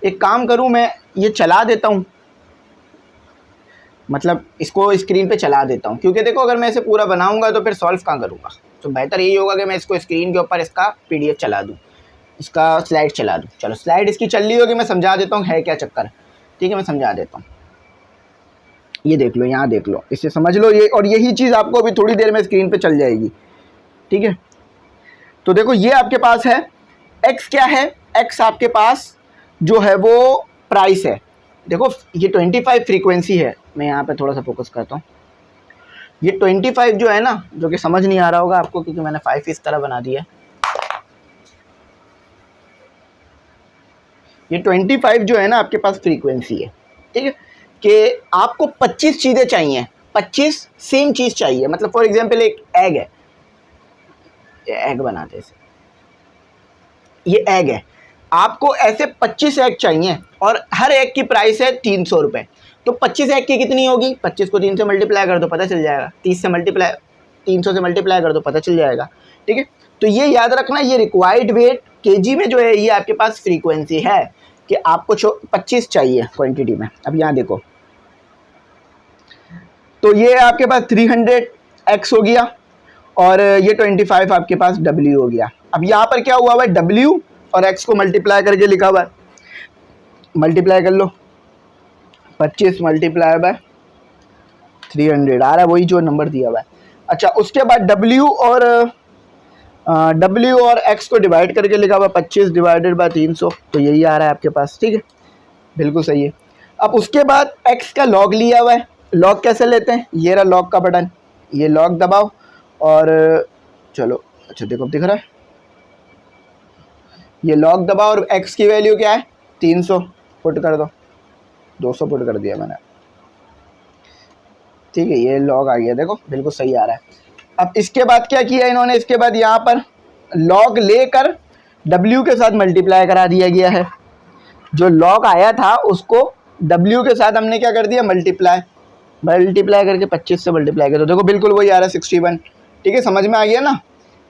एक काम करूं, मैं ये चला देता हूं, मतलब इसको स्क्रीन पे चला देता हूं, क्योंकि देखो अगर मैं इसे पूरा बनाऊंगा तो फिर सॉल्व कहाँ करूंगा। तो बेहतर यही होगा कि मैं इसको स्क्रीन के ऊपर इसका PDF चला दूं, इसका स्लाइड चला दूं। चलो स्लाइड इसकी चल रही होगी, मैं समझा देता हूँ है क्या चक्कर। ठीक है, मैं समझा देता हूँ। ये देख लो, यहाँ देख लो, इससे समझ लो ये, और यही चीज़ आपको अभी थोड़ी देर में स्क्रीन पे चल जाएगी। ठीक है, तो देखो ये आपके पास है x, क्या है x आपके पास जो है वो प्राइस है। देखो ये 25 फ्रीक्वेंसी है, मैं यहाँ पे थोड़ा सा फोकस करता हूँ। ये 25 जो है ना, जो कि समझ नहीं आ रहा होगा आपको क्योंकि मैंने 5 इस तरह बना दिया है, ये 25 जो है ना आपके पास फ्रीक्वेंसी है, ठीक है, कि आपको 25 चीज़ें चाहिए, 25 सेम चीज़ चाहिए। मतलब फॉर एग्जांपल एक एग है, ये एग बनाते हैं, ये एग है, आपको ऐसे 25 एग चाहिए और हर एग की प्राइस है 300 रुपये। तो 25 एग की कितनी होगी, 25 को 3 से मल्टीप्लाई कर दो पता चल जाएगा, 30 से मल्टीप्लाई 300 से मल्टीप्लाई कर दो पता चल जाएगा, ठीक है। तो ये याद रखना, ये रिक्वायर्ड वेट केजी में जो है ये आपके पास फ्रीक्वेंसी है कि आपको 25 चाहिए क्वांटिटी में। अब यहाँ देखो, तो ये आपके पास 300x हो गया और ये 25 आपके पास W हो गया। अब यहाँ पर क्या हुआ हुआ है, W और x को मल्टीप्लाई करके लिखा हुआ है, मल्टीप्लाई कर लो, 25 मल्टीप्लाई बाय 300 आ रहा है, वही जो नंबर दिया हुआ है। अच्छा, उसके बाद W और x को डिवाइड करके लिखा हुआ 25 डिवाइडेड बाय 300, तो यही आ रहा है आपके पास, ठीक है, बिल्कुल सही है। अब उसके बाद x का लॉग लिया हुआ है, लॉग कैसे लेते हैं, ये रहा लॉग का बटन, ये लॉग दबाओ और चलो, अच्छा देखो दिख रहा है, ये लॉग दबाओ और x की वैल्यू क्या है 300 पुट कर दो, 200 पुट कर दिया मैंने, ठीक है, ये लॉग आ गया, देखो बिल्कुल सही आ रहा है। अब इसके बाद क्या किया इन्होंने, इसके बाद यहाँ पर लॉग लेकर W के साथ मल्टीप्लाई करा दिया गया है, जो लॉग आया था उसको W के साथ हमने क्या कर दिया, मल्टीप्लाई करके 25 से मल्टीप्लाई कर दो, देखो बिल्कुल वही आ रहा है 61, ठीक है, समझ में आ गया ना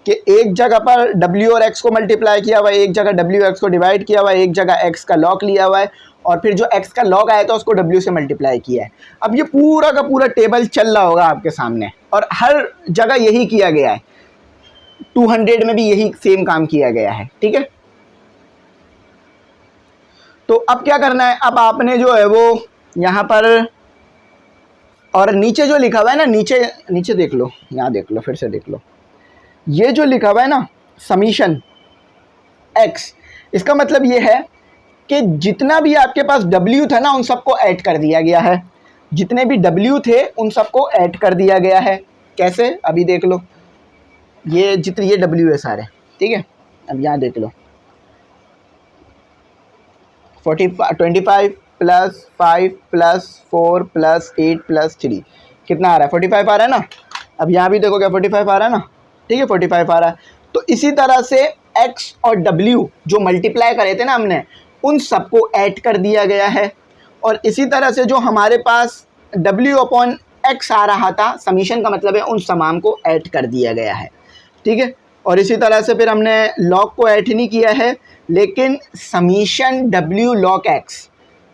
कि एक जगह पर W और X को मल्टीप्लाई किया हुआ है, एक जगह W X को डिवाइड किया हुआ है, एक जगह X का लॉग लिया हुआ है और फिर जो X का लॉग आया था उसको W से मल्टीप्लाई किया है। अब ये पूरा का पूरा टेबल चल रहा होगा आपके सामने और हर जगह यही किया गया है, 200 में भी यही सेम काम किया गया है, ठीक है। तो अब क्या करना है, अब आपने जो है वो यहाँ पर और नीचे जो लिखा हुआ है ना, नीचे देख लो, यहाँ देख लो, फिर से देख लो, ये जो लिखा हुआ है ना समीशन x, इसका मतलब ये है कि जितना भी आपके पास W था ना उन सबको ऐड कर दिया गया है, जितने भी W थे उन सबको ऐड कर दिया गया है। कैसे, अभी देख लो, ये जितने ये W है सारे, ठीक है। अब यहाँ देख लो 25 प्लस 5 प्लस 4 प्लस 8 प्लस 3 कितना आ रहा है, 45 आ रहा है ना। अब यहाँ भी देखो क्या 45 आ रहा है ना, ठीक है, 45 आ रहा है। तो इसी तरह से x और w जो मल्टीप्लाई करे थे ना हमने, उन सबको ऐड कर दिया गया है और इसी तरह से जो हमारे पास w अपॉन x आ रहा था, समीशन का मतलब है उन तमाम को ऐड कर दिया गया है, ठीक है। और इसी तरह से फिर हमने लॉग को ऐड नहीं किया है, लेकिन समीशन w log x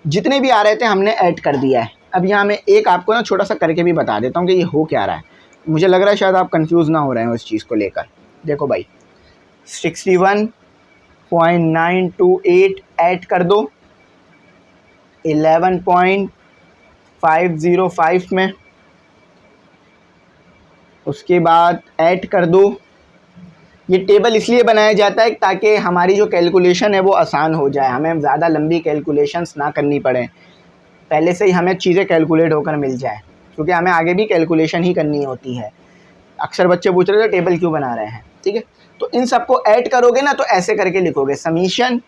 जितने भी आ रहे थे हमने ऐड कर दिया है। अब यहाँ मैं एक आपको ना छोटा सा करके भी बता देता हूँ कि ये हो क्या रहा है, मुझे लग रहा है शायद आप कंफ्यूज ना हो रहे हैं उस चीज़ को लेकर। देखो भाई 61.928 ऐड कर दो 11.505 में, उसके बाद ऐड कर दो, ये टेबल इसलिए बनाया जाता है ताकि हमारी जो कैलकुलेशन है वो आसान हो जाए, हमें ज़्यादा लंबी कैलकुलेशंस ना करनी पड़े, पहले से ही हमें चीज़ें कैलकुलेट होकर मिल जाए, क्योंकि हमें आगे भी कैलकुलेशन ही करनी होती है। अक्सर बच्चे पूछ रहे थे टेबल क्यों बना रहे हैं, ठीक है। तो इन सबको ऐड करोगे ना तो ऐसे करके लिखोगे समीशन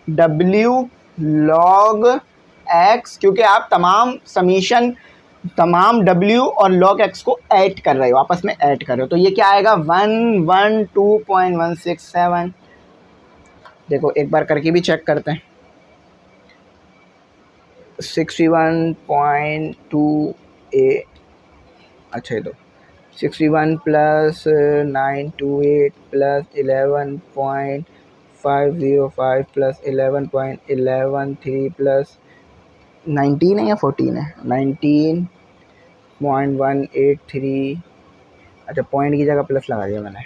W log x, क्योंकि आप तमाम W और log x को ऐड कर रहे हो, आपस में ऐड कर रहे हो, तो ये क्या आएगा 112.167। देखो एक बार करके भी चेक करते हैं, 61.28, अच्छा ये तो 61 प्लस 928 प्लस 11.505 प्लस 11.113 प्लस 19 है या 14 है, 19.183, अच्छा पॉइंट की जगह प्लस लगा दिया मैंने।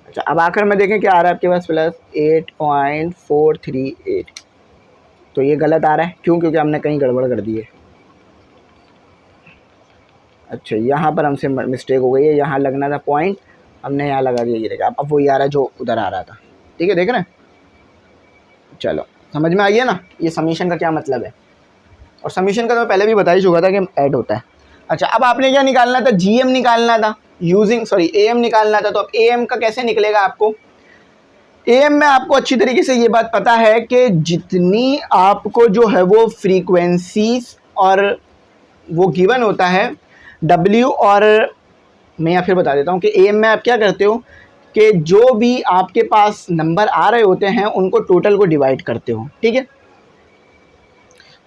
अच्छा अब आखिर में देखें क्या आ रहा है आपके पास, प्लस 8.438, तो ये गलत आ रहा है, क्यों, क्योंकि हमने कहीं गड़बड़ कर दी है। अच्छा यहाँ पर हमसे मिस्टेक हो गई है, यहाँ लगना था पॉइंट, हमने यहाँ लगा दिया, ये देखा अब वही आ रहा है जो उधर आ रहा था, ठीक है, देख रहे हैं। चलो समझ में आ गया ना ये समीशन का क्या मतलब है, और समीशन का तो मैं पहले भी बता ही चुका था कि ऐड होता है। अच्छा, अब आपने क्या निकालना था, जीएम निकालना था, एएम निकालना था। तो अब एएम का कैसे निकलेगा आपको, एएम में आपको अच्छी तरीके से ये बात पता है कि जितनी आपको जो है वो फ्रीक्वेंसीज और वो गिवन होता है डब्ल्यू, और मैं या फिर बता देता हूँ कि एएम में आप क्या करते हो कि जो भी आपके पास नंबर आ रहे होते हैं उनको टोटल को डिवाइड करते हो, ठीक है।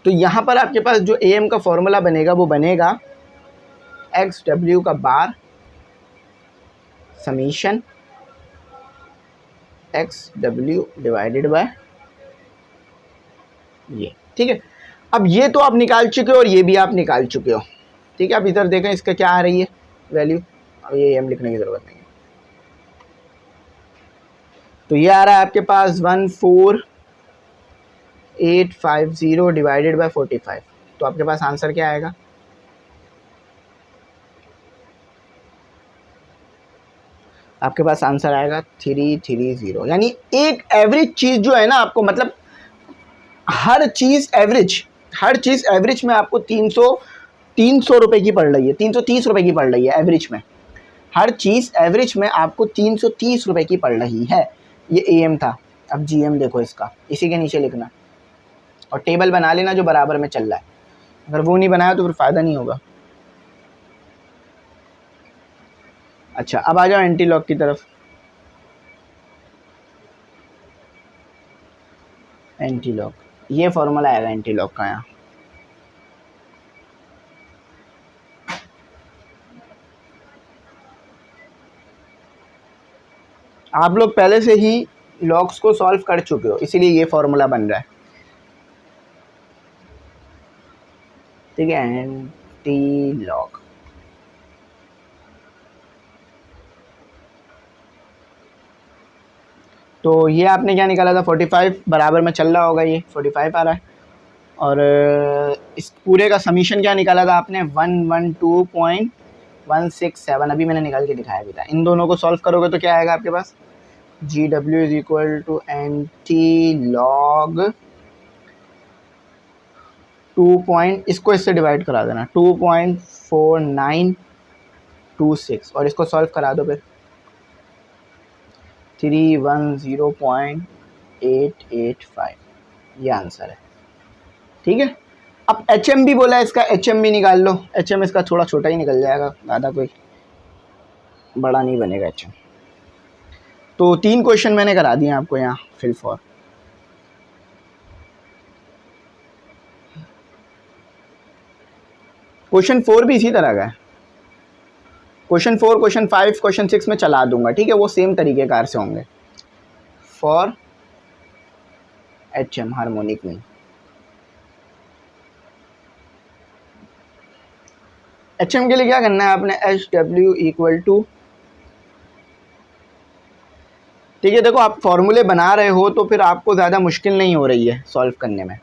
तो यहाँ पर आपके पास जो एएम का फॉर्मूला बनेगा वो बनेगा एक्स डब्ल्यू का bar summation X W divided by ये, ठीक है। अब ये तो आप निकाल चुके हो और ये भी आप निकाल चुके हो, ठीक है। अब इधर देखें इसका क्या आ रही है वैल्यू, अब ये एम लिखने की ज़रूरत नहीं है। तो ये आ रहा है आपके पास 14850 डिवाइडेड बाय 45। तो आपके पास आंसर क्या आएगा, आपके पास आंसर आएगा 330। यानी एक एवरेज चीज़ जो है ना आपको, मतलब हर चीज़ एवरेज में आपको 300 रुपये की पड़ रही है, 330 रुपये की पड़ रही है एवरेज में। हर चीज़ एवरेज में आपको 330 रुपये की पड़ रही है। ये एएम था। अब जीएम देखो इसका, इसी के नीचे लिखना और टेबल बना लेना जो बराबर में चल रहा है। अगर वो नहीं बनाया तो फिर फ़ायदा नहीं होगा। अच्छा, अब आ जाओ एंटी लॉग की तरफ। एंटी लॉग, ये फॉर्मूला आएगा एंटी लॉग का। यहाँ आप लोग पहले से ही लॉग्स को सॉल्व कर चुके हो, इसीलिए ये फॉर्मूला बन रहा है, ठीक है। एंटी लॉग, तो ये आपने क्या निकाला था 45, बराबर में चल रहा होगा, ये 45 आ रहा है। और इस पूरे का समीशन क्या निकाला था आपने, 112.167, अभी मैंने निकाल के दिखाया भी था। इन दोनों को सॉल्व करोगे तो क्या आएगा आपके पास, G W is equal to anti log 2 इसको इससे डिवाइड करा देना 2.4926 और इसको सॉल्व करा दो फिर 310.885, ये आंसर है, ठीक है। अब HM भी बोला है इसका, HM भी निकाल लो। HM इसका थोड़ा छोटा ही निकल जाएगा, ज़्यादा कोई बड़ा नहीं बनेगा HM। तो 3 क्वेश्चन मैंने करा दिए आपको यहाँ फिल फॉर। क्वेश्चन 4 भी इसी तरह का है। क्वेश्चन 4, क्वेश्चन 5, क्वेश्चन 6 में चला दूंगा, ठीक है। वो सेम तरीके कार से होंगे फॉर HM हार्मोनिक में। HM के लिए क्या करना है आपने, HW इक्वल टू, ठीक है। देखो आप फॉर्मूले बना रहे हो तो फिर आपको ज़्यादा मुश्किल नहीं हो रही है सॉल्व करने में।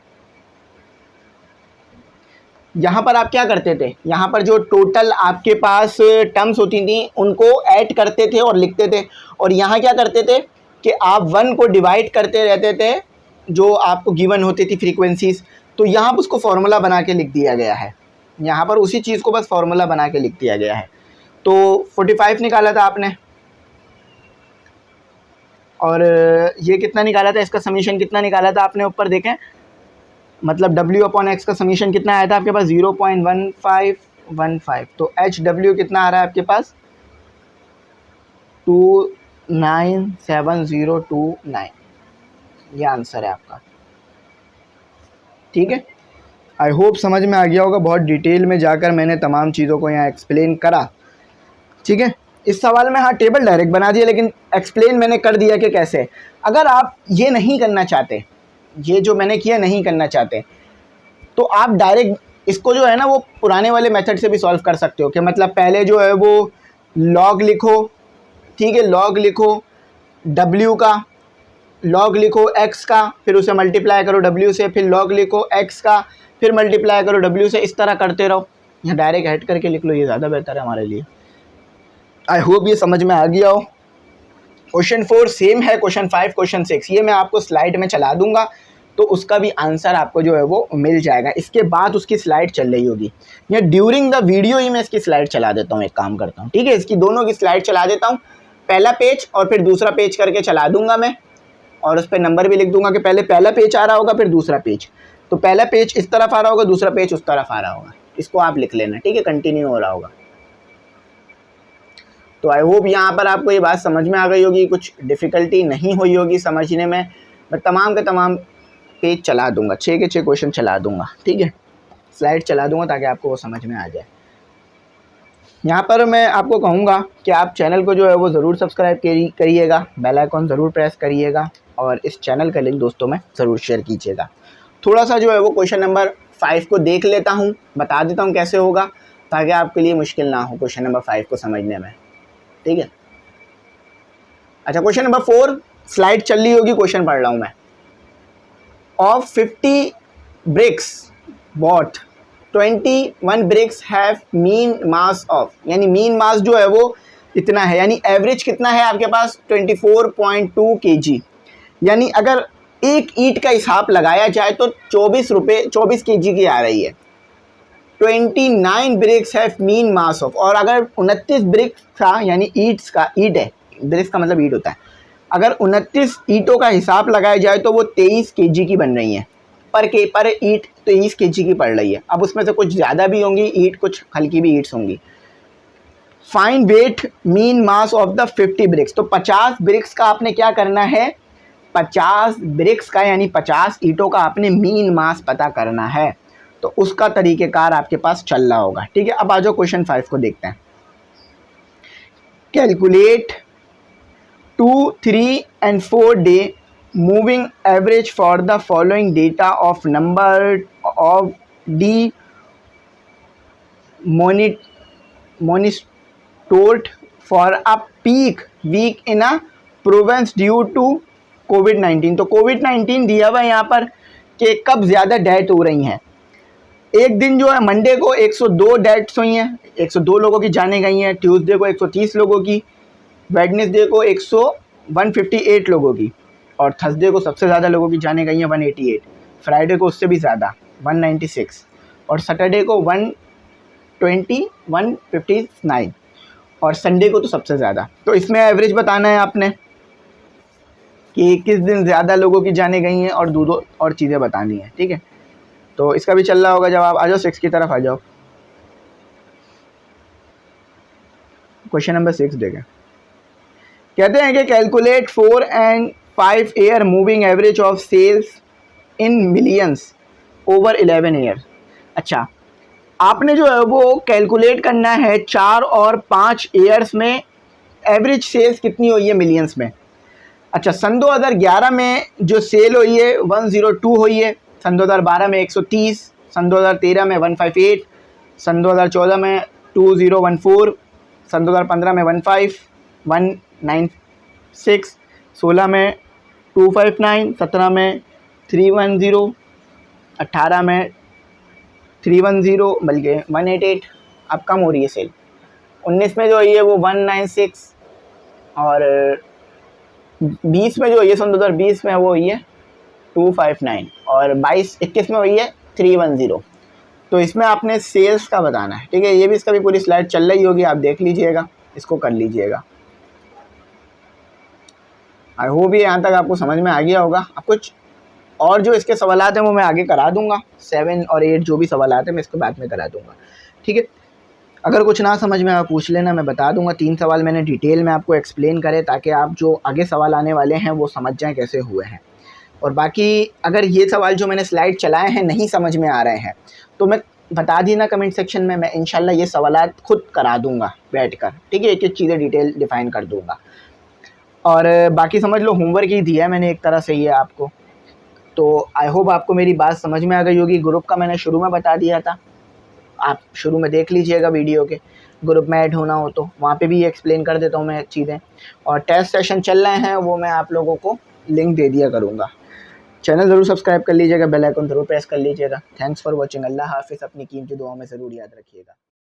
यहाँ पर आप क्या करते थे, यहाँ पर जो टोटल आपके पास टर्म्स होती थी उनको ऐड करते थे और लिखते थे, और यहाँ क्या करते थे कि आप 1 को डिवाइड करते रहते थे जो आपको गिवन होती थी फ्रीक्वेंसीज। तो यहाँ पर उसको फॉर्मूला बना के लिख दिया गया है, यहाँ पर उसी चीज़ को बस फॉर्मूला बना के लिख दिया गया है। तो 45 निकाला था आपने, और ये कितना निकाला था, इसका समीशन कितना निकाला था आपने, ऊपर देखें, मतलब W/X का समीशन कितना आया था आपके पास 0.1515। तो HW कितना आ रहा है आपके पास 297029, ये आंसर है आपका, ठीक है। आई होप समझ में आ गया होगा। बहुत डिटेल में जाकर मैंने तमाम चीज़ों को यहाँ एक्सप्लेन करा, ठीक है। इस सवाल में हाँ टेबल डायरेक्ट बना दिया, लेकिन एक्सप्लेन मैंने कर दिया कि कैसे। अगर आप ये नहीं करना चाहते, ये जो मैंने किया नहीं करना चाहते, तो आप डायरेक्ट इसको जो है ना वो पुराने वाले मेथड से भी सॉल्व कर सकते हो कि मतलब पहले जो है वो लॉग लिखो, ठीक है, लॉग लिखो W का, लॉग लिखो X का, फिर उसे मल्टीप्लाई करो W से, फिर लॉग लिखो X का, फिर मल्टीप्लाई करो W से, इस तरह करते रहो। या डायरेक्ट ऐड करके लिख लो, ये ज़्यादा बेहतर है हमारे लिए। आई होप ये समझ में आ गया हो। क्वेश्चन 4 सेम है क्वेश्चन 5, क्वेश्चन 6, ये मैं आपको स्लाइड में चला दूंगा, तो उसका भी आंसर आपको जो है वो मिल जाएगा। इसके बाद उसकी स्लाइड चल रही होगी, या ड्यूरिंग द वीडियो ही मैं इसकी स्लाइड चला देता हूँ। एक काम करता हूँ, ठीक है, इसकी दोनों की स्लाइड चला देता हूँ, पहला पेज और फिर दूसरा पेज करके चला दूंगा मैं, और उस पर नंबर भी लिख दूंगा कि पहले पहला पेज आ रहा होगा फिर दूसरा पेज। तो पहला पेज इस तरफ आ रहा होगा, दूसरा पेज उस तरफ आ रहा होगा, इसको आप लिख लेना, ठीक है, कंटिन्यू हो रहा होगा। तो आई होप यहाँ पर आपको ये बात समझ में आ गई होगी, कुछ डिफ़िकल्टी नहीं हुई होगी समझने में। मैं तमाम के तमाम पेज चला दूंगा, 6 के 6 क्वेश्चन चला दूंगा, ठीक है, स्लाइड चला दूंगा ताकि आपको वो समझ में आ जाए। यहाँ पर मैं आपको कहूँगा कि आप चैनल को जो है वो ज़रूर सब्सक्राइब करिएगा, बेल आइकॉन ज़रूर प्रेस करिएगा, और इस चैनल का लिंक दोस्तों में ज़रूर शेयर कीजिएगा। थोड़ा सा जो है वो क्वेश्चन नंबर 5 को देख लेता हूँ, बता देता हूँ कैसे होगा, ताकि आपके लिए मुश्किल ना हो क्वेश्चन नंबर 5 को समझने में, ठीक है। अच्छा, क्वेश्चन नंबर 4, स्लाइड चल रही होगी, क्वेश्चन पढ़ रहा हूँ मैं। Of 50 bricks bought 21 bricks have mean mass of, यानी मीन मास जो है वो इतना है, यानी एवरेज कितना है आपके पास 24.2 kg। यानी अगर एक ईंट का हिसाब लगाया जाए तो 24 kg की आ रही है। 29 bricks have mean mass of, और अगर 29 ब्रिक्स का, यानी ईंट्स का, ईंट है, ब्रिक्स का मतलब ईंट होता है, अगर 29 ईंटों का हिसाब लगाया जाए तो वो 23 kg की बन रही हैं। पर ईंट 23 kg की पड़ रही है। अब उसमें से कुछ ज़्यादा भी होंगी ईंट, कुछ हल्की भी ईंट्स होंगी। Find weight mean mass of the 50 bricks, तो 50 ब्रिक्स का आपने क्या करना है, 50 ब्रिक्स का यानी 50 ईंटों का आपने मीन मास पता करना है। तो उसका तरीक़ेकार आपके पास चल रहा होगा, ठीक है। अब आ जाओ क्वेश्चन 5 को देखते हैं। Calculate 2, 3 and 4 day moving average for the following data of number of D monitored for a peak week in a province due to कोविड-19। तो कोविड-19 दिया हुआ है यहाँ पर कि कब ज़्यादा डेथ हो रही हैं। एक दिन जो है मंडे को 102 डेथ्स हुई हैं, 102 लोगों की जाने गई हैं। ट्यूसडे को 130 लोगों की, वेडनेसडे को 158 लोगों की, और थर्सडे को सबसे ज़्यादा लोगों की जाने गई हैं 188, फ्राइडे को उससे भी ज़्यादा 196, और सैटरडे को 120, 159, और संडे को तो सबसे ज़्यादा। तो इसमें एवरेज बताना है आपने कि किस दिन ज़्यादा लोगों की जाने गई हैं, और दो और चीज़ें बतानी है, ठीक है। तो इसका भी चल रहा होगा। जब आप आ जाओ 6 की तरफ आ जाओ, क्वेश्चन नंबर 6 देखें। कहते हैं कि calculate 4 and 5 year moving average of sales in millions over 11 year. अच्छा, आपने जो है वो कैलकुलेट करना है 4 और 5 ईयर्स में एवरेज सेल्स कितनी हुई है मिलियंस में। अच्छा, सन 2011 में जो सेल हुई है 102 हुई है, सन 2012 में 130, सन 2013 में 158, सन 2014 में 2014, सन 2015 में 15196, 16 में 259, 17 में 310, 18 में 310, बल्कि 188, अब कम हो रही है सेल। 19 में जो है ये वो 196, और 20 में जो है सन 2020 में वो हुई है 259, और 21 में हुई है 310। तो इसमें आपने सेल्स का बताना है, ठीक है। ये भी इसका भी पूरी स्लाइड चल रही होगी, आप देख लीजिएगा, इसको कर लीजिएगा। आई होप ये यहाँ तक आपको समझ में आ गया होगा। अब कुछ और जो इसके सवालात हैं वो मैं आगे करा दूंगा, 7 और 8 जो भी सवालात हैं मैं इसको बाद में करा दूंगा, ठीक है। अगर कुछ ना समझ में आप पूछ लेना, मैं बता दूंगा। 3 सवाल मैंने डिटेल में आपको एक्सप्लेन करे ताकि आप जो आगे सवाल आने वाले हैं वो समझ जाएं कैसे हुए हैं। और बाकी अगर ये सवाल जो मैंने स्लाइड चलाए हैं नहीं समझ में आ रहे हैं तो मैं बता देना कमेंट सेक्शन में, मैं इंशाल्लाह ये सवालात खुद करा दूंगा बैठकर, ठीक है। एक एक चीज़ें डिटेल डिफ़ाइन कर दूंगा। और बाकी समझ लो होमवर्क ही दिया है मैंने एक तरह से ये आपको। तो आई होप आपको मेरी बात समझ में आ गई होगी। ग्रुप का मैंने शुरू में बता दिया था, आप शुरू में देख लीजिएगा वीडियो के, ग्रुप में ऐड होना हो तो वहाँ पे भी एक्सप्लेन कर देता हूँ मैं चीज़ें। और टेस्ट सेशन चल रहे हैं वो मैं आप लोगों को लिंक दे दिया करूँगा। चैनल ज़रूर सब्सक्राइब कर लीजिएगा, बेल आइकन ज़रूर प्रेस कर लीजिएगा। Thanks for watching. अल्लाह हाफिज़। अपनी कीमती दुआओं में ज़रूर याद रखिएगा।